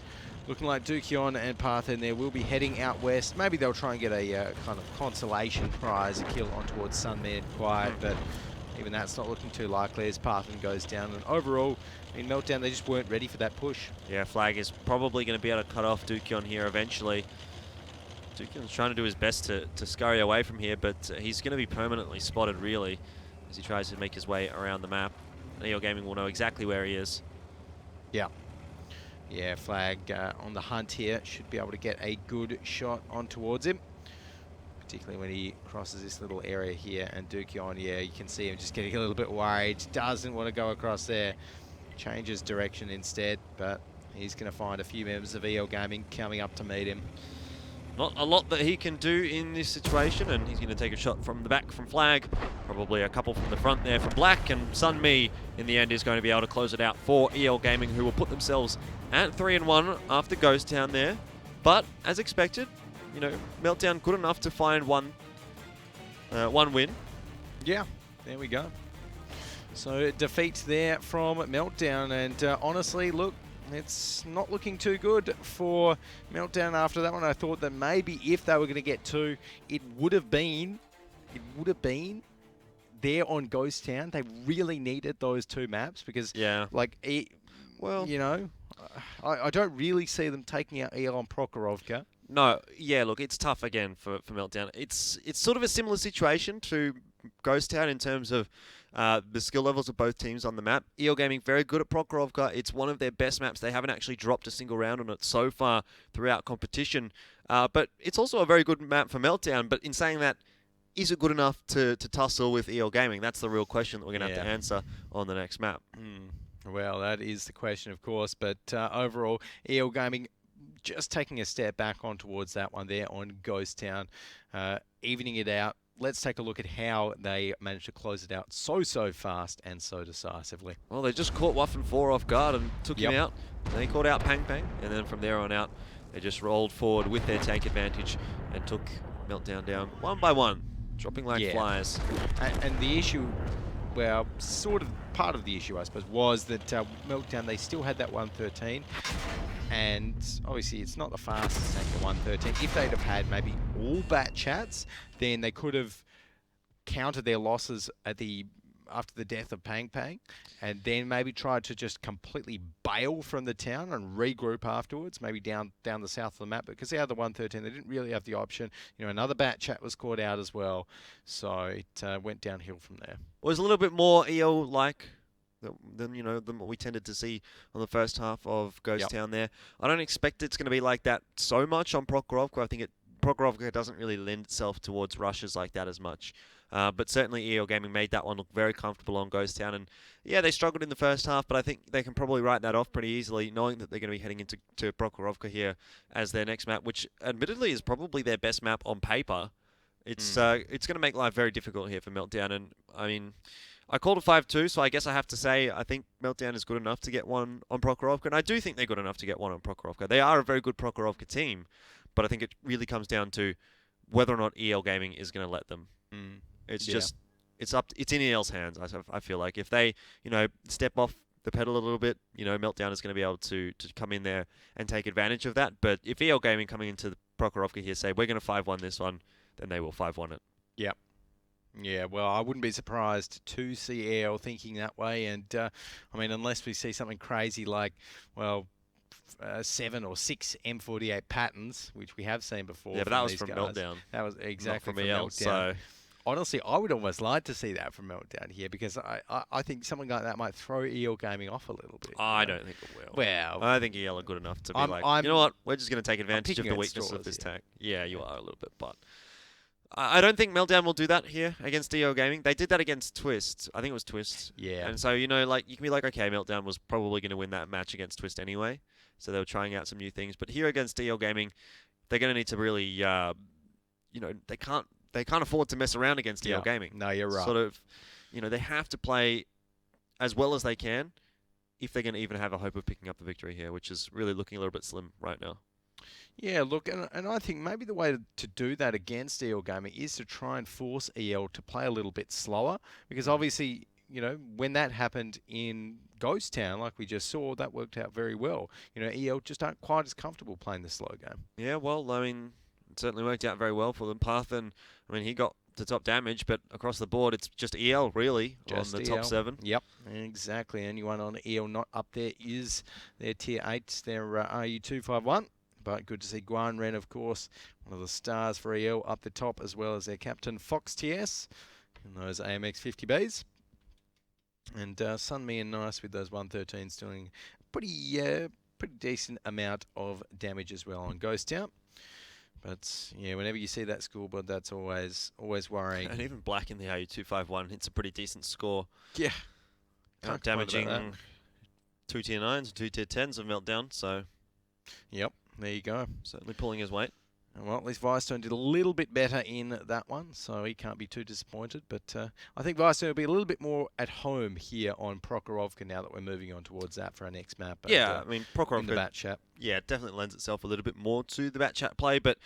looking like Dukion and Parthen there will be heading out west. Maybe they'll try and get a kind of consolation prize, a kill on towards Sunman Quiet, but even that's not looking too likely as Parthen goes down. And overall, Meltdown, they just weren't ready for that push. Yeah, Flag is probably going to be able to cut off Dukion here eventually. Dukion's trying to do his best to scurry away from here, but he's going to be permanently spotted, really, as he tries to make his way around the map. EL Gaming will know exactly where he is. Yeah, Flag on the hunt here. Should be able to get a good shot on towards him. Particularly when he crosses this little area here. And Dukion, yeah, you can see him just getting a little bit worried. Doesn't want to go across there. Changes direction instead. But he's going to find a few members of EL Gaming coming up to meet him. Not a lot that he can do in this situation, and he's going to take a shot from the back from Flag. Probably a couple from the front there from Black, and Sunmi in the end is going to be able to close it out for EL Gaming, who will put themselves at 3-1 after Ghost Town there. But as expected, Meltdown good enough to find one win. Yeah, there we go. So defeat there from Meltdown, and honestly, look, it's not looking too good for Meltdown after that one. I thought that maybe if they were going to get 2, it would have been there on Ghost Town. They really needed those 2 maps because, I don't really see them taking out EL on Prokhorovka. No, yeah, look, it's tough again for Meltdown. It's sort of a similar situation to Ghost Town in terms of the skill levels of both teams on the map. EL Gaming very good at Prokhorovka. It's one of their best maps. They haven't actually dropped a single round on it so far throughout competition. But it's also a very good map for Meltdown. But in saying that, is it good enough to tussle with EL Gaming? That's the real question that we're going to have to answer on the next map. Well, that is the question, of course. But overall, EL Gaming just taking a step back on towards that one there on Ghost Town, evening it out. Let's take a look at how they managed to close it out so fast and so decisively. Well, they just caught Waffen 4 off guard and took him out. Then he caught out Pang Pang, and then from there on out, they just rolled forward with their tank advantage and took Meltdown down one by one, dropping like flies. And the issue, well, sort of part of the issue, I suppose, was that Meltdown, they still had that 113. And obviously it's not the fastest tank, the 113. If they'd have had maybe all bat chats, then they could have countered their losses after the death of Pang Pang, and then maybe tried to just completely bail from the town and regroup afterwards, maybe down the south of the map. Because they had the 113, they didn't really have the option. Another bat chat was caught out as well, so it went downhill from there. It was a little bit more EL-like than what we tended to see on the first half of Ghost Town there. I don't expect it's going to be like that so much on Prokhorovka. I think Prokhorovka doesn't really lend itself towards rushes like that as much. But certainly EL Gaming made that one look very comfortable on Ghost Town. And yeah, they struggled in the first half, but I think they can probably write that off pretty easily, knowing that they're going to be heading into Prokhorovka here as their next map, which admittedly is probably their best map on paper. It's going to make life very difficult here for Meltdown. And I mean, I called a 5-2, so I guess I have to say I think Meltdown is good enough to get one on Prokhorovka, and I do think they're good enough to get one on Prokhorovka. They are a very good Prokhorovka team, but I think it really comes down to whether or not EL Gaming is going to let them. It's just, it's in EL's hands, I feel like. If they, step off the pedal a little bit, Meltdown is going to be able to come in there and take advantage of that. But if EL Gaming coming into the Prokhorovka here say, we're going to 5-1 this one, then they will 5-1 it. Yep. Yeah, well, I wouldn't be surprised to see EL thinking that way. And I mean, unless we see something crazy like, well, 7 or 6 M48 patterns, which we have seen before Yeah, but that from was these from guys. Meltdown, That was not exactly from from EL. Meltdown. So Honestly, I would almost like to see that from Meltdown here because I think something like that might throw EL gaming off a little bit. I don't think it will. Well, I think EL are good enough to be I'm like, you know I'm what? We're just going to take I'm advantage of picking the at weakness of straws this here. tech. Yeah, you Yeah. are a little bit, but I don't think Meltdown will do that here against EL Gaming. They did that against Twist. I think it was Twist. Yeah. And so, like, you can be like, okay, Meltdown was probably going to win that match against Twist anyway. So they were trying out some new things. But here against EL Gaming, they're going to need to really, they can't afford to mess around against EL Yeah. Gaming. No, you're right. Sort of, they have to play as well as they can if they're going to even have a hope of picking up the victory here, which is really looking a little bit slim right now. Yeah, look, and I think maybe the way to do that against EL Gaming is to try and force EL to play a little bit slower because obviously, when that happened in Ghost Town, like we just saw, that worked out very well. EL just aren't quite as comfortable playing the slow game. Yeah, well, I mean, it certainly worked out very well for them. Parthen, I mean, he got the top damage, but across the board, it's just EL really Just on the EL. top 7. Yep, exactly. Anyone on EL not up there is their Tier 8, their RU251. But good to see Guan Ren, of course, one of the stars for EL up the top, as well as their captain Fox TS in those AMX 50Bs. And Sunmi and Nice with those 113s doing pretty decent amount of damage as well on Ghost Town. But yeah, whenever you see that scoreboard, that's always worrying. And even Black in the RU251 hits a pretty decent score. Yeah, can't complain about Damaging 2 tier 9s and 2 tier 10s of Meltdown, so Yep, there you go. certainly pulling his weight. Well, at least Vicestone did a little bit better in that one, so he can't be too disappointed. But I think Vicestone will be a little bit more at home here on Prokhorovka now that we're moving on towards that for our next map. Yeah, I mean, in the Prokhorovka, bat chat. yeah, it definitely lends itself a little bit more to the bat chat play, but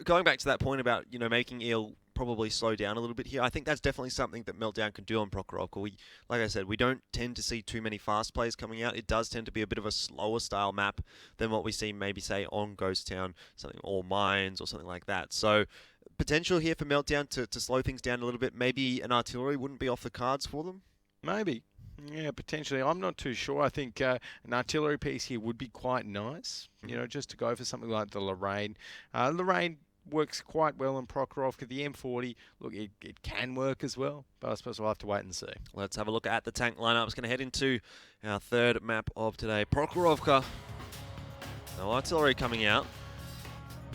going back to that point about, making EL probably slow down a little bit here, I think that's definitely something that Meltdown can do on Prokhorovka. Like I said, we don't tend to see too many fast plays coming out. It does tend to be a bit of a slower style map than what we see maybe, say, on Ghost Town, something, or Mines, or something like that. So potential here for Meltdown to slow things down a little bit. Maybe an artillery wouldn't be off the cards for them. Maybe. Yeah, potentially. I'm not too sure. I think an artillery piece here would be quite nice, just to go for something like the Lorraine. Lorraine works quite well in Prokhorovka. The M40, look, it can work as well, but I suppose we'll have to wait and see. Let's have a look at the tank lineup. It's going to head into our third map of today. Prokhorovka. No artillery coming out.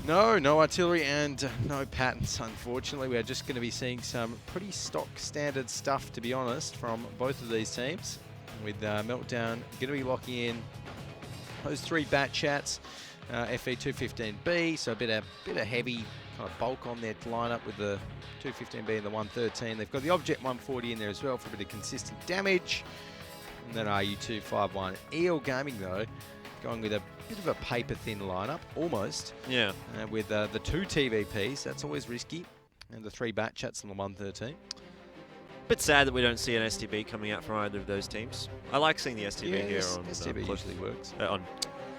No artillery and no patents, unfortunately. We're just going to be seeing some pretty stock standard stuff, to be honest, from both of these teams. With Meltdown going to be locking in those 3 bat chats. FE215B, so a bit of heavy kind of bulk on their lineup with the 215B and the 113. They've got the Object 140 in there as well for a bit of consistent damage. And then RU251. EL Gaming, though, going with a bit of a paper-thin lineup, almost. Yeah. With the 2 TVPs, that's always risky. And the 3 bat chats on the 113. Bit sad that we don't see an STB coming out from either of those teams. I like seeing the STB here on STB usually works. On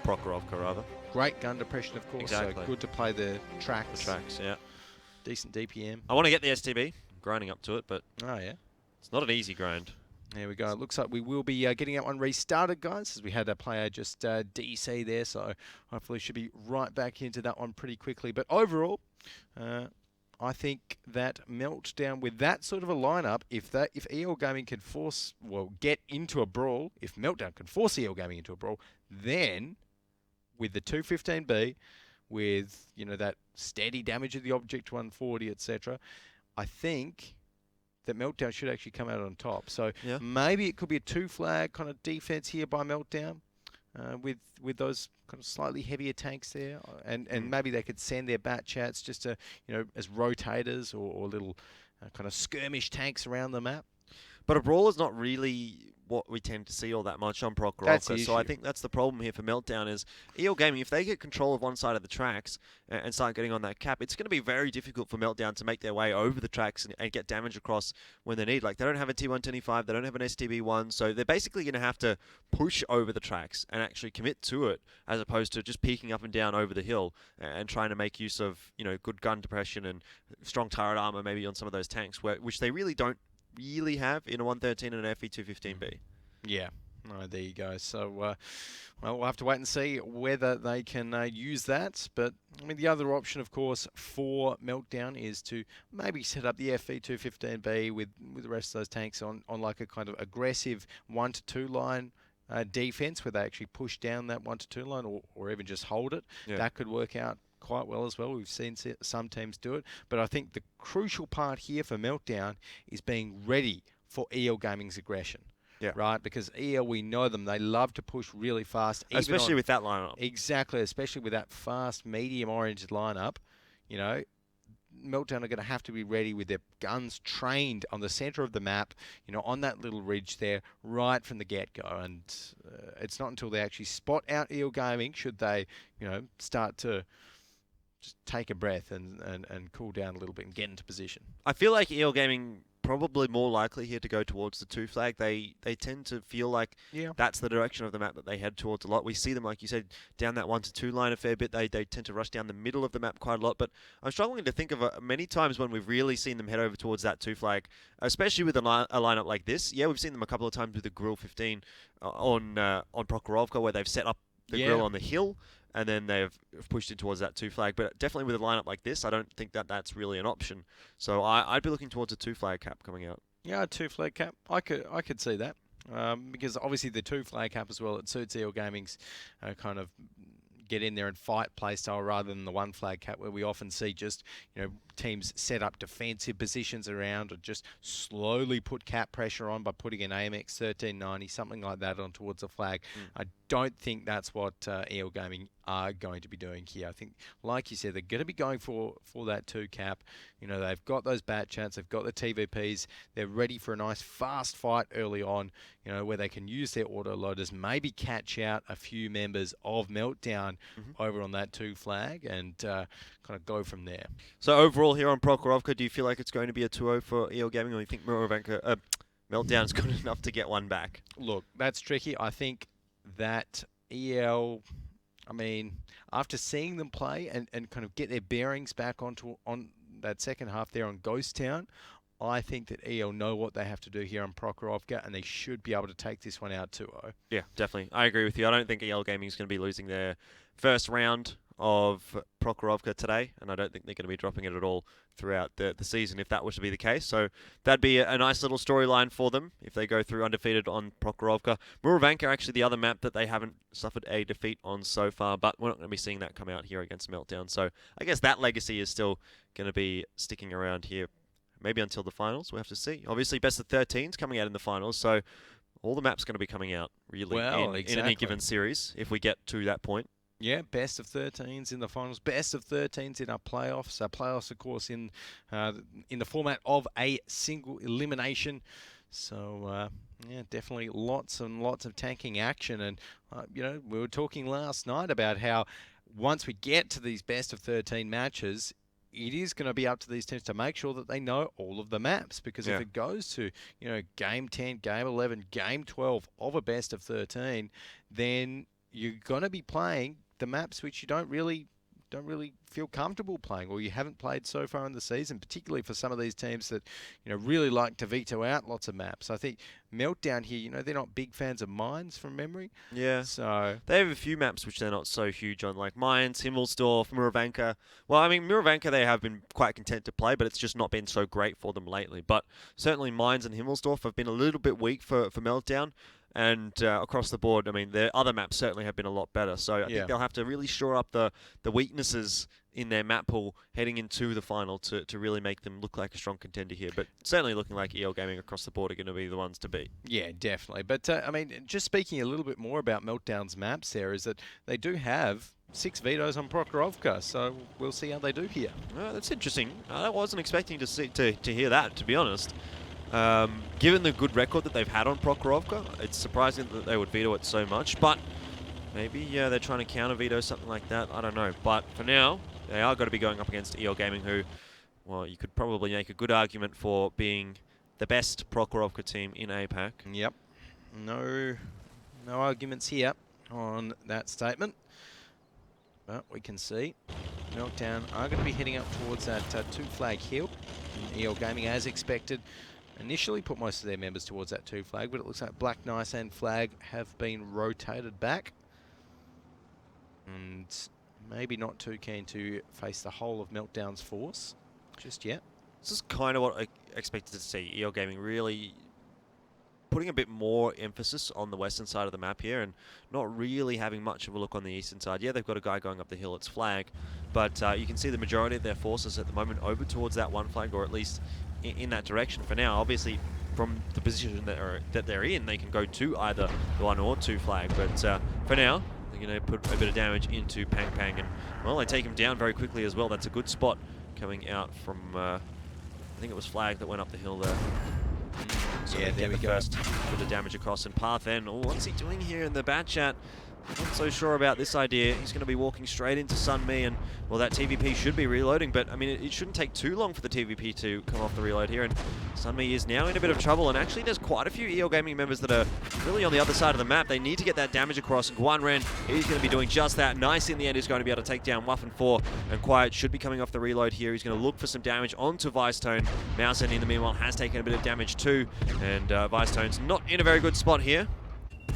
Prokhorovka, rather. Great gun depression, of course. Exactly. So good to play the tracks. The tracks, yeah. Decent DPM. I want to get the STB. I'm grinding up to it, but Oh, yeah. it's not an easy grind. There we go. It looks like we will be getting that one restarted, guys, as we had a player just DC there, so hopefully should be right back into that one pretty quickly. But overall, I think that Meltdown with that sort of a lineup, if EL Gaming can get into a brawl, if Meltdown can force EL Gaming into a brawl, then with the 215B, with that steady damage of the Object 140, etc., I think that Meltdown should actually come out on top. So Yeah. maybe it could be a 2-flag kind of defense here by Meltdown, with those kind of slightly heavier tanks there, and maybe they could send their bat chats just to as rotators or little kind of skirmish tanks around the map. But a brawl is not really what we tend to see all that much on That's the Prokhorovka. So I issue. think that's the problem here for Meltdown is EL Gaming, if they get control of one side of the tracks and start getting on that cap, it's going to be very difficult for Meltdown to make their way over the tracks and get damage across when they need. Like, they don't have a T125, they don't have an STB1, so they're basically going to have to push over the tracks and actually commit to it, as opposed to just peeking up and down over the hill and trying to make use of, good gun depression and strong turret armor maybe on some of those tanks, which they really don't really have in a 113 and an FE215B. Yeah. Oh, there you go. So, well, we'll have to wait and see whether they can use that. But, I mean, the other option, of course, for Meltdown is to maybe set up the FE215B with the rest of those tanks on like a kind of aggressive 1 to 2 line defense, where they actually push down that 1 to 2 line or even just hold it. Yeah. That could work out quite well as well. We've seen some teams do it. But I think the crucial part here for Meltdown is being ready for EL Gaming's aggression. Yeah. Right? Because EL, we know them. They love to push really fast. Especially with that lineup. Exactly. Especially with that fast, medium-oriented lineup. Meltdown are going to have to be ready with their guns trained on the center of the map, on that little ridge there, right from the get-go. And it's not until they actually spot out EL Gaming, should they, start to just take a breath and cool down a little bit and get into position. I feel like EL Gaming probably more likely here to go towards the 2 flag. They tend to feel like that's the direction of the map that they head towards a lot. We see them, like you said, down that 1 to 2 line a fair bit. They tend to rush down the middle of the map quite a lot. But I'm struggling to think of many times when we've really seen them head over towards that 2 flag, especially with a lineup like this. Yeah, we've seen them a couple of times with the Grill 15 on Prokhorovka, where they've set up the grill on the hill, and then they've pushed in towards that 2 flag. But definitely with a lineup like this, I don't think that's really an option. So I'd be looking towards a 2 flag cap coming out. Yeah, a 2 flag cap. I could see that. Because obviously the 2 flag cap as well, it suits EL Gaming's kind of get in there and fight playstyle rather than the 1 flag cap, where we often see just teams set up defensive positions around or just slowly put cap pressure on by putting an AMX 1390, something like that, on towards the flag. I don't think that's what EL Gaming are going to be doing here. I think, like you said, they're going to be going for that 2 cap. They've got those bat chants, they've got the TVPs, they're ready for a nice fast fight early on, where they can use their auto loaders, maybe catch out a few members of Meltdown over on that 2 flag and kind of go from there. So overall here on Prokhorovka, do you feel like it's going to be a 2-0 for EL Gaming, or do you think Meltdown's good enough to get one back? Look, that's tricky. I think that EL, after seeing them play and kind of get their bearings back on that second half there on Ghost Town, I think that EL know what they have to do here on Prokhorovka, and they should be able to take this one out 2-0. Yeah, definitely. I agree with you. I don't think EL Gaming is going to be losing their first round of Prokhorovka today, and I don't think they're going to be dropping it at all throughout the season if that was to be the case. So that'd be a nice little storyline for them if they go through undefeated on Prokhorovka. Muravanka actually the other map that they haven't suffered a defeat on so far, but we're not going to be seeing that come out here against Meltdown. So I guess that legacy is still going to be sticking around here, maybe until the finals. We'll have to see. Obviously, best of 13s coming out in the finals, so all the maps going to be coming out really in any given series if we get to that point. Yeah, best of 13s in the finals, best of 13s in our playoffs. Our playoffs, of course, in the format of a single elimination. So, yeah, definitely lots and lots of tanking action. And, we were talking last night about how once we get to these best of 13 matches, it is going to be up to these teams to make sure that they know all of the maps. Because if it goes to, game 10, game 11, game 12 of a best of 13, then you're going to be playing the maps which you don't really feel comfortable playing, or you haven't played so far in the season, particularly for some of these teams that really like to veto out lots of maps. I think Meltdown here, they're not big fans of mines from memory. Yeah. So they have a few maps which they're not so huge on, like Mines, Himmelsdorf, Muravanka. Well, Muravanka they have been quite content to play, but it's just not been so great for them lately. But certainly Mines and Himmelsdorf have been a little bit weak for Meltdown. And across the board, their other maps certainly have been a lot better. So I think they'll have to really shore up the weaknesses in their map pool heading into the final to really make them look like a strong contender here. But certainly looking like EL Gaming across the board are going to be the ones to beat. Yeah, definitely. But, just speaking a little bit more about Meltdown's maps there, is that they do have 6 vetoes on Prokhorovka, so we'll see how they do here. That's interesting. I wasn't expecting to hear that, to be honest. Given the good record that they've had on Prokhorovka, it's surprising that they would veto it so much. But maybe they're trying to counter veto something like that. I don't know. But for now, they are going to be going up against EL Gaming, who, well, you could probably make a good argument for being the best Prokhorovka team in APAC. Yep. No arguments here on that statement. But we can see Meltdown are going to be heading up towards that 2-flag hill. EL Gaming, as expected, initially put most of their members towards that 2-flag, but it looks like Black Nice and Flag have been rotated back. And maybe not too keen to face the whole of Meltdown's force just yet. This is kind of what I expected to see. EL Gaming really putting a bit more emphasis on the western side of the map here and not really having much of a look on the eastern side. Yeah, they've got a guy going up the hill, it's Flag, but you can see the majority of their forces at the moment over towards that 1 flag, or at least in that direction for now. Obviously, from the position that they're in, they can go to either the 1 or 2 flag, but for now, they're going to put a bit of damage into Pang Pang, and, well, they take him down very quickly as well. That's a good spot coming out from, I think it was Flag that went up the hill there. So yeah, there we go. First with the damage across, and Parthen, what's he doing here in the bat chat? Not so sure about this idea. He's going to be walking straight into Sunmi, and, well, that TVP should be reloading, but, I mean, it shouldn't take too long for the TVP to come off the reload here, and Sunmi is now in a bit of trouble, and actually there's quite a few EL Gaming members that are really on the other side of the map. They need to get that damage across. Guanren, he's going to be doing just that. Nice in the end is going to be able to take down Waffen 4, and Quiet should be coming off the reload here. He's going to look for some damage onto Vicetone. Mousen, in the meanwhile, has taken a bit of damage too, and Vicetone's not in a very good spot here.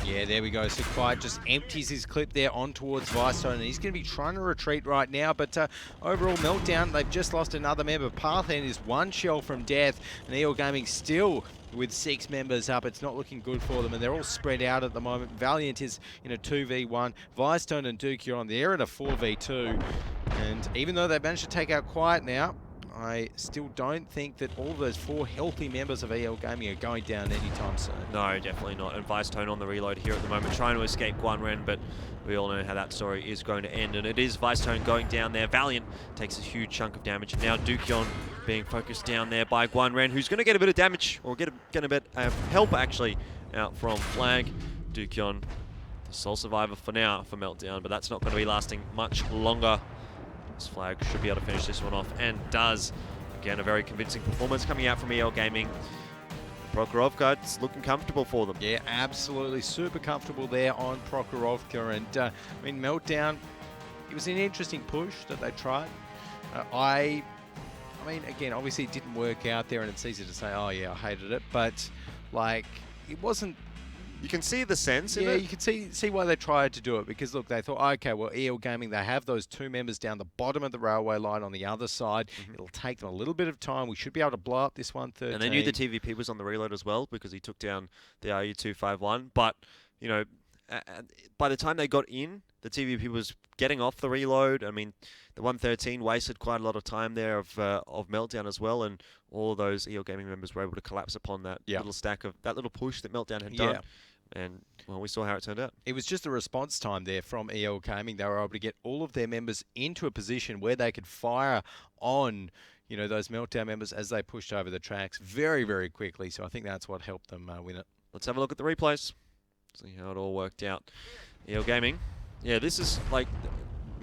Yeah, there we go. So Quiet just empties his clip there on towards Vicestone, and he's going to be trying to retreat right now. But overall, Meltdown, they've just lost another member. Parthen is 1 shell from death, and EL Gaming still with 6 members up. It's not looking good for them, and they're all spread out at the moment. Valiant is in a 2v1. Vicestone and Duke are on the air in a 4v2. And even though they've managed to take out Quiet now, I still don't think that all of those 4 healthy members of EL Gaming are going down anytime soon. No, definitely not. And Vicetone on the reload here at the moment, trying to escape Guanren, but we all know how that story is going to end. And it is Vicetone going down there. Valiant takes a huge chunk of damage. And now Dukeon being focused down there by Guanren, who's going to get a bit of damage, or get a bit of help, actually, out from Flag. Dukeon, the sole survivor for now for Meltdown, but that's not going to be lasting much longer. Flag should be able to finish this one off, and does. Again, a very convincing performance coming out from EL Gaming. Prokhorovka, it's looking comfortable for them. Yeah, absolutely. Super comfortable there on Prokhorovka. And, I mean, Meltdown, it was an interesting push that they tried. I mean, again, obviously it didn't work out there, and it's easy to say, oh, yeah, I hated it. But, like, it wasn't... You can see the sense in it. Yeah, you can see why they tried to do it, because, look, they thought, okay, well, EL Gaming, they have those 2 members down the bottom of the railway line on the other side. It'll take them a little bit of time. We should be able to blow up this 113. And they knew the TVP was on the reload as well, because he took down the RU-251. But, you know, by the time they got in, the TVP was getting off the reload. I mean, the 113 wasted quite a lot of time there of Meltdown as well, and all of those EL Gaming members were able to collapse upon that little stack of that little push that Meltdown had done. And, well, we saw how it turned out. It was just the response time there from EL Gaming. They were able to get all of their members into a position where they could fire on, you know, those Meltdown members as they pushed over the tracks very, very quickly. So I think that's what helped them win it. Let's have a look at the replays. See how it all worked out. EL Gaming. Yeah, this is like...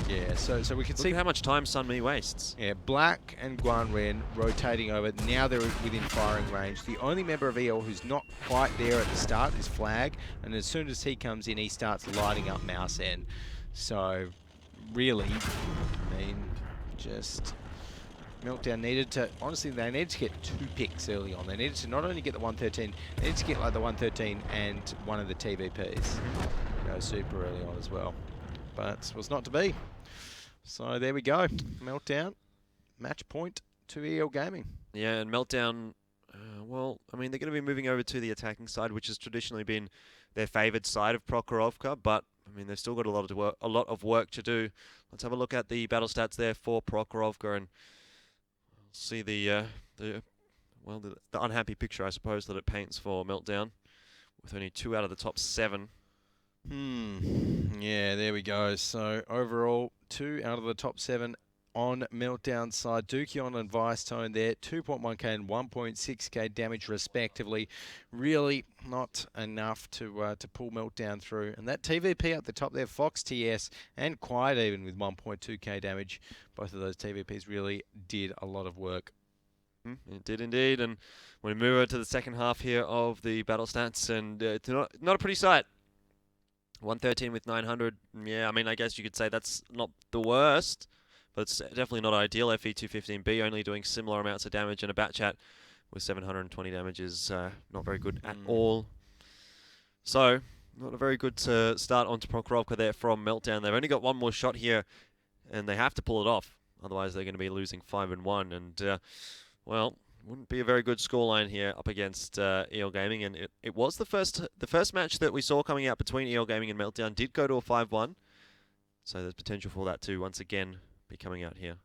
Yeah, so we can see how much time Sunmi wastes. Yeah, Black and Guanren rotating over. Now they're within firing range. The only member of EL who's not quite there at the start is Flag, and as soon as he comes in, he starts lighting up Mouse N. So, really, I mean, just... Meltdown needed to, honestly, they needed to get 2 picks early on. They needed to not only get the 113, they needed to get like the 113 and one of the TVPs. You know, super early on as well. But was not to be. So there we go. Meltdown, match point to EL Gaming. Yeah, and Meltdown, well, I mean, they're going to be moving over to the attacking side, which has traditionally been their favoured side of Prokhorovka, but I mean, they've still got a lot of work to do. Let's have a look at the battle stats there for Prokhorovka and see the unhappy picture, I suppose, that it paints for Meltdown, with only 2 out of the top 7. Yeah, there we go. So overall, 2 out of the top 7 on Meltdown side. Dukion and Vice Tone there, 2.1k and 1.6k damage respectively. Really not enough to pull Meltdown through. And that TVP up the top there, Fox TS and Quiet even with 1.2k damage. Both of those TVPs really did a lot of work. It did indeed, and we move over to the second half here of the battle stats, and it's not a pretty sight. 113 with 900. Yeah, I mean, I guess you could say that's not the worst, but it's definitely not ideal. FE215B only doing similar amounts of damage, and a Batchat with 720 damage is not very good at all. So, not a very good start onto Prokhorovka there from Meltdown. They've only got one more shot here, and they have to pull it off. Otherwise, they're going to be losing 5-1, and well, wouldn't be a very good scoreline here up against EL Gaming, and it was the first match that we saw coming out between EL Gaming and Meltdown did go to a 5-1, so there's potential for that to once again be coming out here.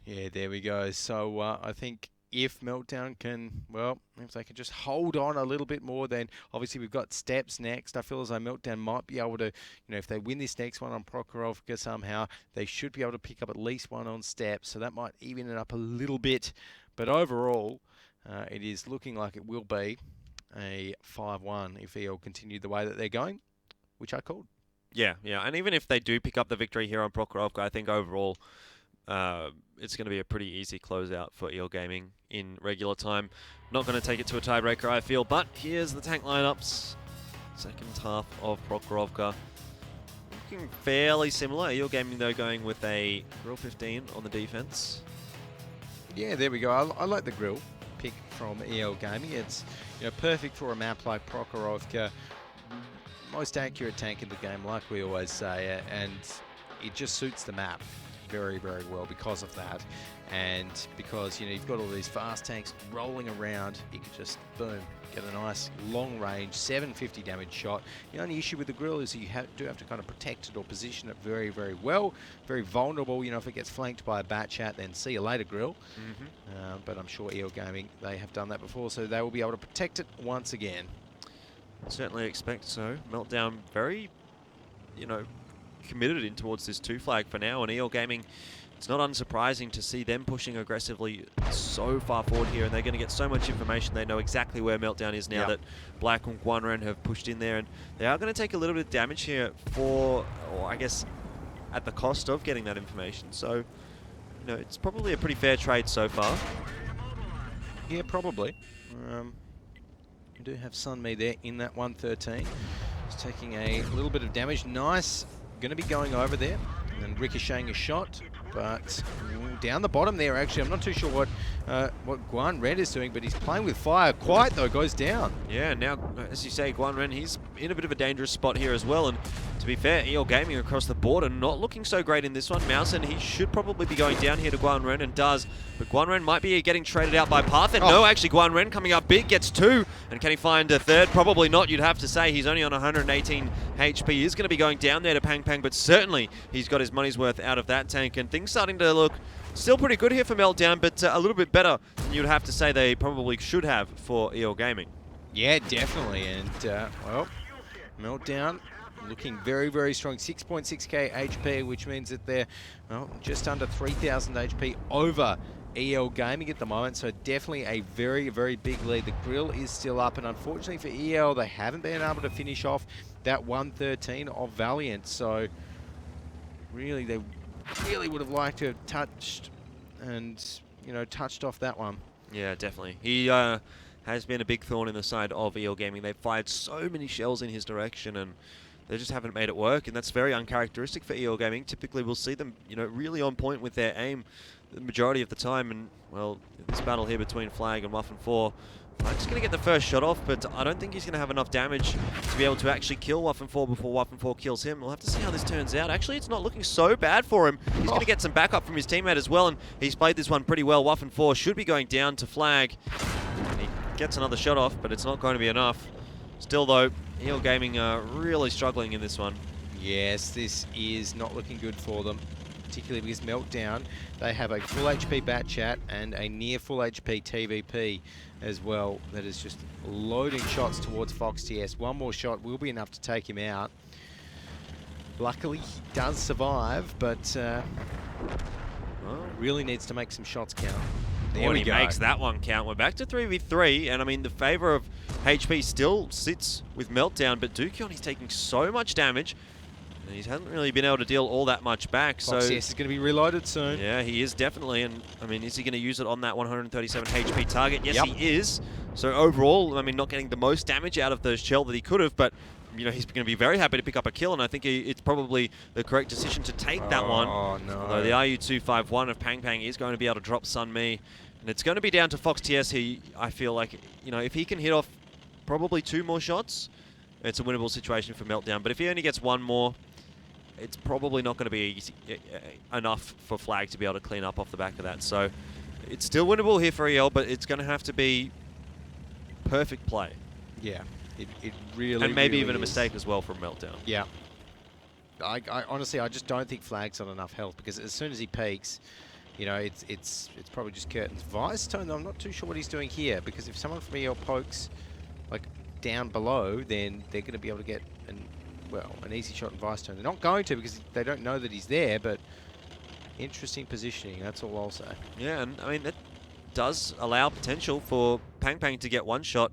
Yeah, there we go. So I think if Meltdown can, well, if they can just hold on a little bit more, then obviously we've got steps next. I feel as though Meltdown might be able to, you know, if they win this next one on Prokhorovka somehow, they should be able to pick up at least one on steps, so that might even it up a little bit. But overall, it is looking like it will be a 5-1 if EL continue the way that they're going, which I called. Yeah, and even if they do pick up the victory here on Prokhorovka, I think overall it's going to be a pretty easy closeout for EL Gaming in regular time. Not going to take it to a tiebreaker, I feel, but here's the tank lineups. Second half of Prokhorovka. Looking fairly similar. EL Gaming, though, going with a Grill 15 on the defense. Yeah, there we go. I like the grill pick from EL Gaming. It's, you know, perfect for a map like Prokhorovka. Most accurate tank in the game, like we always say, and it just suits the map very, very well because of that. And because, you know, you've got all these fast tanks rolling around, you can just, boom, get a nice long range 750 damage shot. The only issue with the grill is you do have to kind of protect it or position it very, very well. Very vulnerable, you know, if it gets flanked by a Batchat, then see you later, grill. But I'm sure EL Gaming, they have done that before, so they will be able to protect it once again. Certainly expect so. Meltdown very, you know, committed in towards this 2 flag for now, and EL Gaming, it's not unsurprising to see them pushing aggressively so far forward here, and they're going to get so much information. They know exactly where Meltdown is now that Black and Guanren have pushed in there, and they are going to take a little bit of damage here for, or I guess, at the cost of getting that information. So, you know, it's probably a pretty fair trade so far. Yeah, probably. We do have Sunmi there in that 113. He's taking a little bit of damage. Nice. Going to be going over there and ricocheting a shot, but down the bottom there, actually. I'm not too sure what Guan Ren is doing, but he's playing with fire. Quiet, though, goes down. Yeah, now, as you say, Guan Ren, he's in a bit of a dangerous spot here as well, and to be fair, EL Gaming across the board are not looking so great in this one. Mousen, he should probably be going down here to Guan Ren, and does, but Guan Ren might be getting traded out by Parthen. No, actually, Guan Ren coming up big, gets 2, and can he find a third? Probably not, you'd have to say. He's only on 118 HP. He is going to be going down there to Pang Pang, but certainly he's got his money's worth out of that tank, and things starting to look still pretty good here for Meltdown, but a little bit better than you'd have to say they probably should have for EL Gaming. Yeah, definitely, and well, Meltdown looking very, very strong. 6.6k HP, which means that they're, well, just under 3,000 HP over EL Gaming at the moment, so definitely a very, very big lead. The grill is still up, and unfortunately for EL, they haven't been able to finish off that 113 of Valiant, so really they really would have liked to have touched and, you know, touched off that one. Yeah, definitely. He has been a big thorn in the side of EL Gaming. They've fired so many shells in his direction, and they just haven't made it work, and that's very uncharacteristic for EL Gaming. Typically, we'll see them, you know, really on point with their aim the majority of the time, and, well, this battle here between Flag and Waffen 4, Flag's going to get the first shot off, but I don't think he's going to have enough damage to be able to actually kill Waffen 4 before Waffen 4 kills him. We'll have to see how this turns out. Actually, it's not looking so bad for him. He's going to get some backup from his teammate as well, and he's played this one pretty well. Waffen 4 should be going down to Flag. He gets another shot off, but it's not going to be enough. Still, though, EL Gaming are really struggling in this one. Yes, this is not looking good for them, particularly because Meltdown, they have a full HP Batchat and a near full HP TVP as well that is just loading shots towards Fox TS. One more shot will be enough to take him out. Luckily, he does survive, but Oh. Really needs to make some shots count. There When we he go. makes that one count, we're back to 3v3, and I mean, the favor of HP still sits with Meltdown, but Dukion, he's taking so much damage, and he hasn't really been able to deal all that much back. So Fox is going to be reloaded soon. yeah, he is definitely, and I mean, is he going to use it on that 137 HP target? Yes, Yep. he is. So overall, I mean, not getting the most damage out of the shell that he could have, but you know, he's going to be very happy to pick up a kill, and I think it's probably the correct decision to take that one. Oh, no. Although the RU-251 of Pang Pang is going to be able to drop Sun Mi, and it's going to be down to Fox TS. I feel like, you know, if he can hit off probably 2 more shots, it's a winnable situation for Meltdown. But if he only gets 1 more, it's probably not going to be easy, enough for Flag to be able to clean up off the back of that. So it's still winnable here for EL, but it's going to have to be perfect play. Yeah, it really, and maybe really even a is. mistake as well from Meltdown. Yeah. I honestly, I just don't think Flag's got enough health, because as soon as he peaks, you know, it's probably just curtains. Vice Tone, I'm not too sure what he's doing here, because if someone from EL pokes like down below, then they're going to be able to get an easy shot in Vice Tone. They're not going to, because they don't know that he's there, but interesting positioning, that's all I'll say. Yeah, and I mean, that does allow potential for Pang Pang to get 1 shot.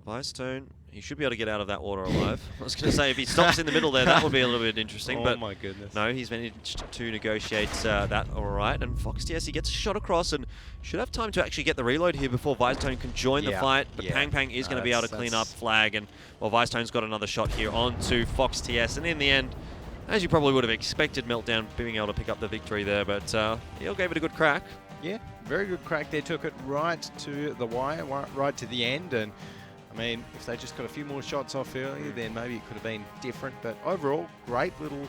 Vice Tone, he should be able to get out of that water alive. I was going to say, if he stops in the middle there, that would be a little bit interesting. Oh but my goodness. No, he's managed to negotiate that all right. And Fox TS, he gets a shot across and should have time to actually get the reload here before Vice Tone can join the fight. But Pang Pang is going to be able to clean up Flag. And well, Vice Tone's got another shot here onto Fox TS. And in the end, as you probably would have expected, Meltdown being able to pick up the victory there. But he gave it a good crack. Yeah, very good crack. They took it right to the wire, right to the end. And I mean, if they just got a few more shots off earlier, then maybe it could have been different. But overall, great little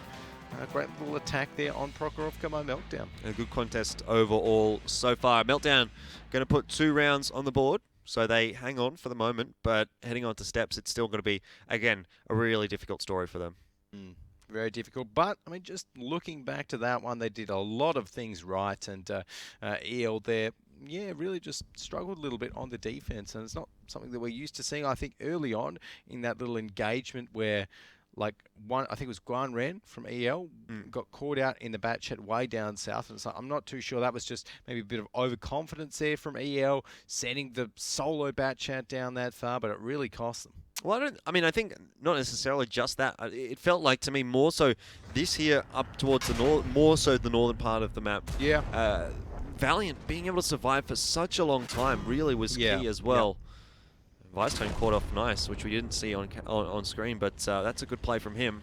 attack there on Prokhorovka by Meltdown. A good contest overall so far. Meltdown going to put 2 rounds on the board, so they hang on for the moment. But heading on to steps, it's still going to be, again, a really difficult story for them. Very difficult, but I mean, just looking back to that one, they did a lot of things right, and EL there, yeah, really just struggled a little bit on the defense, and it's not something that we're used to seeing. I think early on in that little engagement where, like, I think it was Guan Ren from EL got caught out in the bat chat way down south, and so I'm not too sure, that was just maybe a bit of overconfidence there from EL sending the solo bat chat down that far, but it really cost them. Well, I think not necessarily just that. It felt like to me more so this here up towards the north, more so the northern part of the map. Yeah. Valiant being able to survive for such a long time really was key as well. Vice Tone caught off nice, which we didn't see on screen, but that's a good play from him.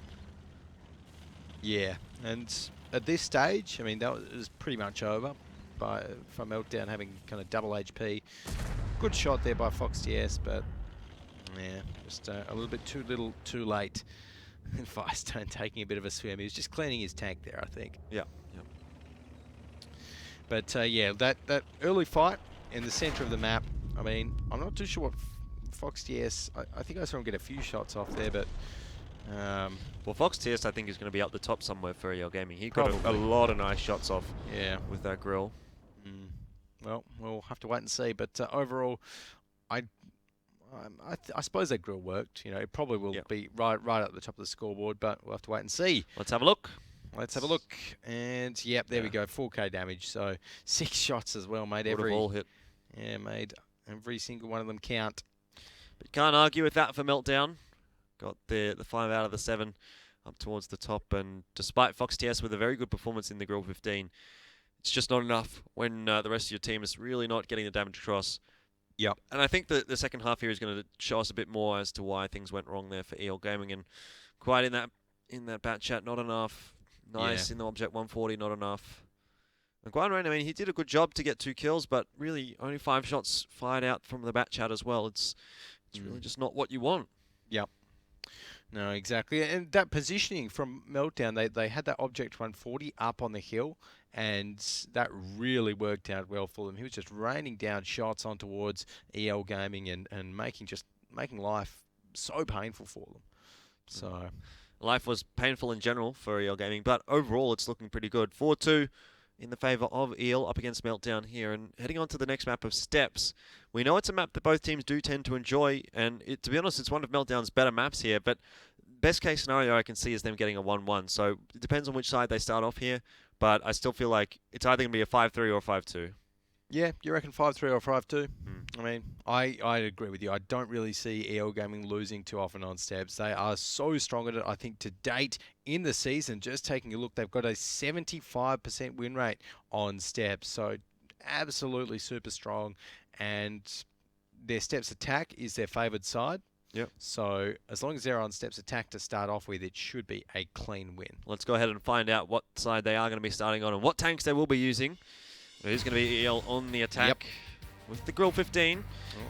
Yeah, and at this stage, I mean, that was pretty much over from Meltdown having kind of double HP. Good shot there by Fox TS, but yeah, just a little bit too late. Vice Tone taking a bit of a swim. He was just cleaning his tank there, I think. Yeah. But yeah, that early fight in the center of the map, I mean, I'm not too sure what Fox TS, I think I saw him get a few shots off there, but well, Fox TS I think is going to be up the top somewhere for EL Gaming. He got a lot of nice shots off with that grill. Well, we'll have to wait and see, but overall, I suppose that grill worked. You know, it probably will be right at the top of the scoreboard, but we'll have to wait and see. Let's have a look. Let's have a look. And yep, there we go. 4K damage. So 6 shots as well, made Would have all hit. Yeah, made every single one of them count. But you can't argue with that for Meltdown. Got the 5 out of the 7 up towards the top, and despite Fox TS with a very good performance in the Grill 15, it's just not enough when the rest of your team is really not getting the damage across. Yep. And I think the second half here is going to show us a bit more as to why things went wrong there for EL Gaming, and quite in that bat chat, not enough. Nice in the Object 140, not enough. And Guan Ren, I mean, he did a good job to get 2 kills, but really only 5 shots fired out from the bat chat as well. It's really just not what you want. Yep. No, exactly. And that positioning from Meltdown, they had that Object 140 up on the hill, and that really worked out well for them. He was just raining down shots on towards EL Gaming and making life so painful for them. So life was painful in general for EL Gaming, but overall it's looking pretty good. 4-2 in the favour of EL up against Meltdown here. And heading on to the next map of Steps, we know it's a map that both teams do tend to enjoy, and to be honest, it's one of Meltdown's better maps here, but best case scenario I can see is them getting a 1-1. So it depends on which side they start off here. But I still feel like it's either going to be a 5-3 or a 5-2. Yeah, you reckon 5-3 or 5-2? Hmm. I mean, I agree with you. I don't really see EL Gaming losing too often on steps. They are so strong at it. I think to date in the season, just taking a look, they've got a 75% win rate on steps. So absolutely super strong. And their steps attack is their favoured side. Yep. So as long as they're on steps attack to start off with, it should be a clean win. Let's go ahead and find out what side they are going to be starting on and what tanks they will be using. Who's going to be EL on the attack with the Grill 15.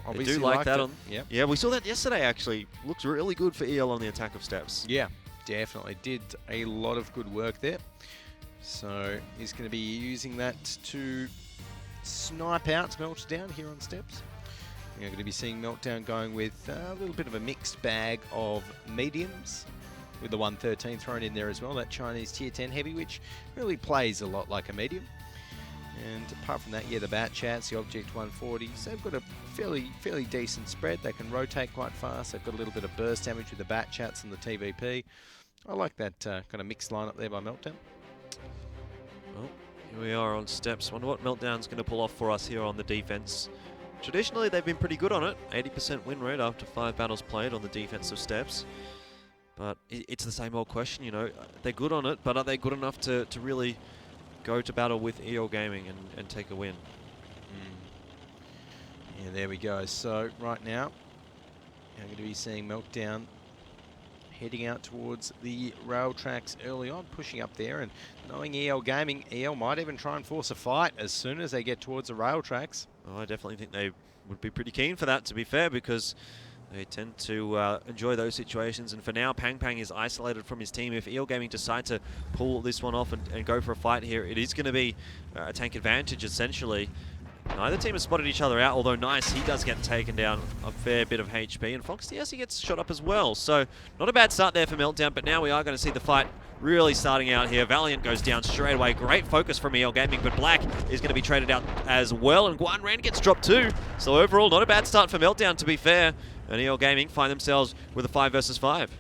Well, I do like that on. Yep. Yeah, we saw that yesterday actually. Looks really good for EL on the attack of steps. Yeah, definitely. Did a lot of good work there. So he's going to be using that to snipe out Meltdown here on steps. You're going to be seeing Meltdown going with a little bit of a mixed bag of mediums, with the 113 thrown in there as well, that Chinese tier 10 heavy, which really plays a lot like a medium. And apart from that, yeah, the bat chats, the object 140s, they've got a fairly decent spread. They can rotate quite fast. They've got a little bit of burst damage with the bat chats and the TVP. I like that kind of mixed lineup there by Meltdown. Well, here we are on steps. Wonder what Meltdown's going to pull off for us here on the defense. Traditionally, they've been pretty good on it. 80% win rate after 5 battles played on the defensive steps. But it's the same old question, you know. They're good on it, but are they good enough to really go to battle with EL Gaming and take a win? Yeah, there we go. So right now, I'm going to be seeing Meltdown heading out towards the rail tracks early on, pushing up there, and knowing EL Gaming, EL might even try and force a fight as soon as they get towards the rail tracks. Oh, I definitely think they would be pretty keen for that, to be fair, because they tend to enjoy those situations. And for now, Pang Pang is isolated from his team. If EL Gaming decide to pull this one off and go for a fight here, it is going to be a tank advantage, essentially. Neither team has spotted each other out, although Nice, he does get taken down a fair bit of HP, and Fox TS, he gets shot up as well. So not a bad start there for Meltdown, but now we are going to see the fight really starting out here. Valiant goes down straight away. Great focus from EL Gaming, but Black is going to be traded out as well, and Guan Ren gets dropped too. So overall, not a bad start for Meltdown, to be fair. And EL Gaming find themselves with a 5 versus 5.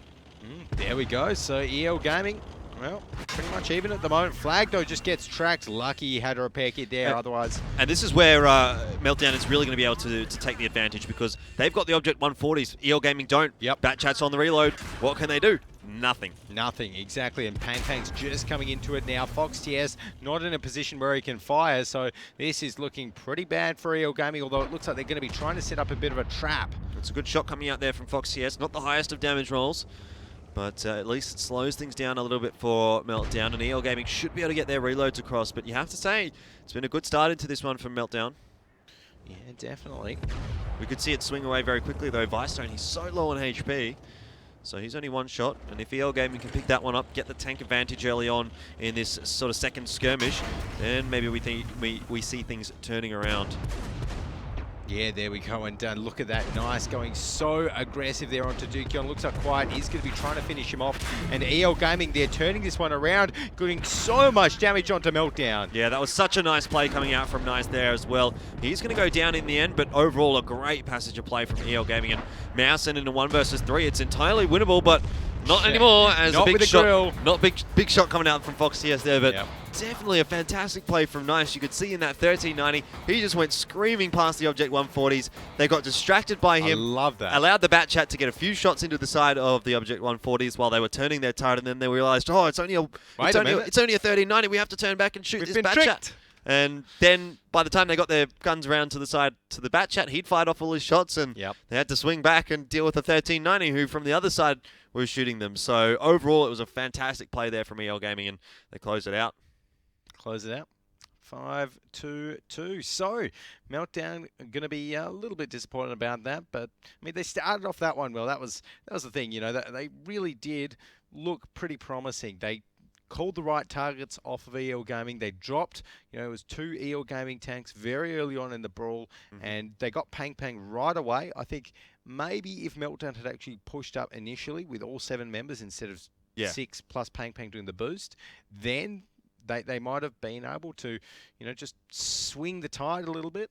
There we go. So EL Gaming, well, pretty much even at the moment. Flagdo just gets tracked. Lucky he had a repair kit there, otherwise. And this is where Meltdown is really going to be able to take the advantage, because they've got the Object 140s. EL Gaming don't. Yep. Bat Chat's on the reload. What can they do? Nothing. Nothing, exactly. And Pang Pang's just coming into it now. Fox TS not in a position where he can fire, so this is looking pretty bad for EL Gaming, although it looks like they're going to be trying to set up a bit of a trap. It's a good shot coming out there from Fox TS. Not the highest of damage rolls, but at least it slows things down a little bit for Meltdown, and EL Gaming should be able to get their reloads across. But you have to say, it's been a good start into this one from Meltdown. Yeah, definitely. We could see it swing away very quickly though. Vicestone, he's so low on HP. So he's only one shot, and if EL Gaming can pick that one up, get the tank advantage early on in this sort of second skirmish, then maybe we see things turning around. Yeah, there we go, and look at that. Nice, going so aggressive there onto Dukion. Looks like Quiet is going to be trying to finish him off. And EL Gaming, they're turning this one around, doing so much damage onto Meltdown. Yeah, that was such a nice play coming out from Nice there as well. He's going to go down in the end, but overall a great passage of play from EL Gaming. And Mousen in a 1 versus 3. It's entirely winnable, but not anymore, as not a big with a shot. grill. Not big shot coming out from Fox TS there, but Yep. Definitely a fantastic play from Nice. You could see in that 1390, he just went screaming past the Object 140s. They got distracted by him. I love that. Allowed the Bat Chat to get a few shots into the side of the Object 140s while they were turning their turret, and then they realized, oh, it's only a 1390. We have to turn back and shoot this Bat Chat. And then by the time they got their guns around to the side to the Bat Chat, he'd fired off all his shots, and they had to swing back and deal with the 1390, who from the other side was shooting them. So overall, it was a fantastic play there from EL Gaming, and they closed it out. Close it out. 5-2-2. So Meltdown going to be a little bit disappointed about that, but I mean they started off that one well. That was the thing, you know. They really did look pretty promising. They called the right targets off of EL Gaming. They dropped, you know, it was 2 EL Gaming tanks very early on in the brawl, and they got Pang Pang right away. I think maybe if Meltdown had actually pushed up initially with all 7 members instead of 6 plus Pang Pang doing the boost, then they might have been able to, you know, just swing the tide a little bit,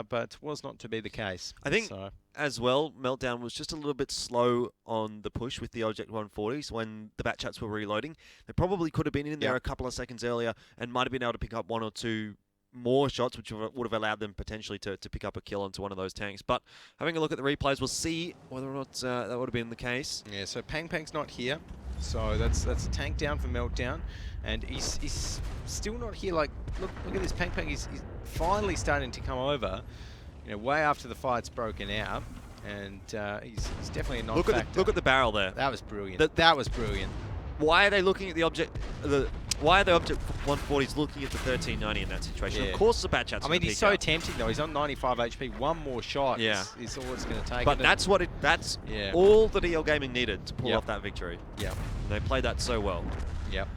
but was not to be the case. I think as well, Meltdown was just a little bit slow on the push with the Object 140s when the bat chats were reloading. They probably could have been in there a couple of seconds earlier and might have been able to pick up one or two more shots, which would have allowed them potentially to pick up a kill onto one of those tanks. But having a look at the replays, we'll see whether or not that would have been the case. Yeah, so Pang Pang's not here. So that's a tank down for Meltdown. And he's still not here. Like, look at this. Pang Pang, he's finally starting to come over, you know, way after the fight's broken out. And he's definitely a non-factor. Look at the barrel there. That was brilliant. That was brilliant. Why are they looking at the object? Why are the Object 140s looking at the 1390 in that situation? Yeah. Of course the bat chat's I mean, he's so out. tempting though. He's on 95 HP. One more shot is all it's going to take. But that's all that EL Gaming needed to pull off that victory. Yeah. They played that so well. Yep.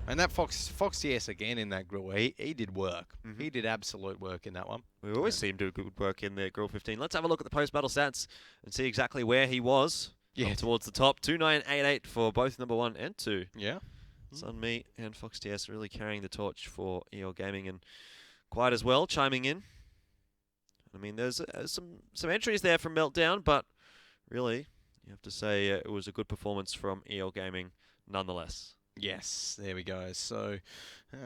And that Fox TS again in that grill, he did work. He did absolute work in that one. We always see him do good work in the grill 15. Let's have a look at the post-battle stats and see exactly where he was. Yeah. Up towards the top. 2988 for both number 1 and 2. Yeah. Sunme and Fox TS really carrying the torch for EL Gaming, and quite as well chiming in. I mean, there's some entries there from Meltdown, but really, you have to say it was a good performance from EL Gaming nonetheless. Yes, there we go. So,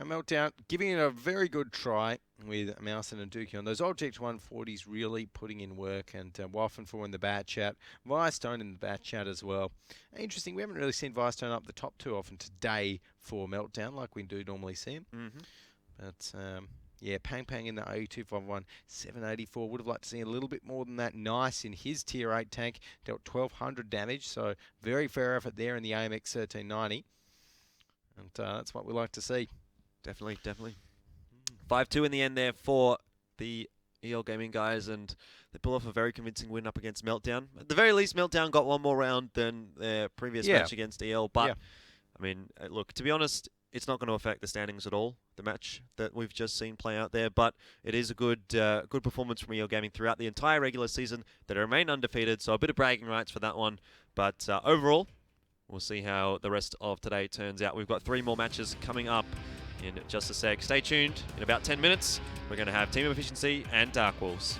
Meltdown giving it a very good try with Mouse and Dookie on those Object 140s, really putting in work, and Waffenfor in the bat chat, Firestone in the bat chat as well. Interesting, we haven't really seen Firestone up the top too often today for Meltdown, like we do normally see him. But yeah, Pang Pang in the AE251, 784. Would have liked to see a little bit more than that. Nice in his Tier 8 tank, dealt 1200 damage, so very fair effort there in the AMX 1390. And that's what we like to see. Definitely. 5-2 in the end there for the EL Gaming guys, and they pull off a very convincing win up against Meltdown. At the very least, Meltdown got one more round than their previous match against EL. But, I mean, look, to be honest, it's not going to affect the standings at all, the match that we've just seen play out there. But it is a good performance from EL Gaming throughout the entire regular season. They remain undefeated, so a bit of bragging rights for that one. But overall, we'll see how the rest of today turns out. We've got 3 more matches coming up in just a sec. Stay tuned. In about 10 minutes, we're going to have Team of Efficiency and Dark Wolves.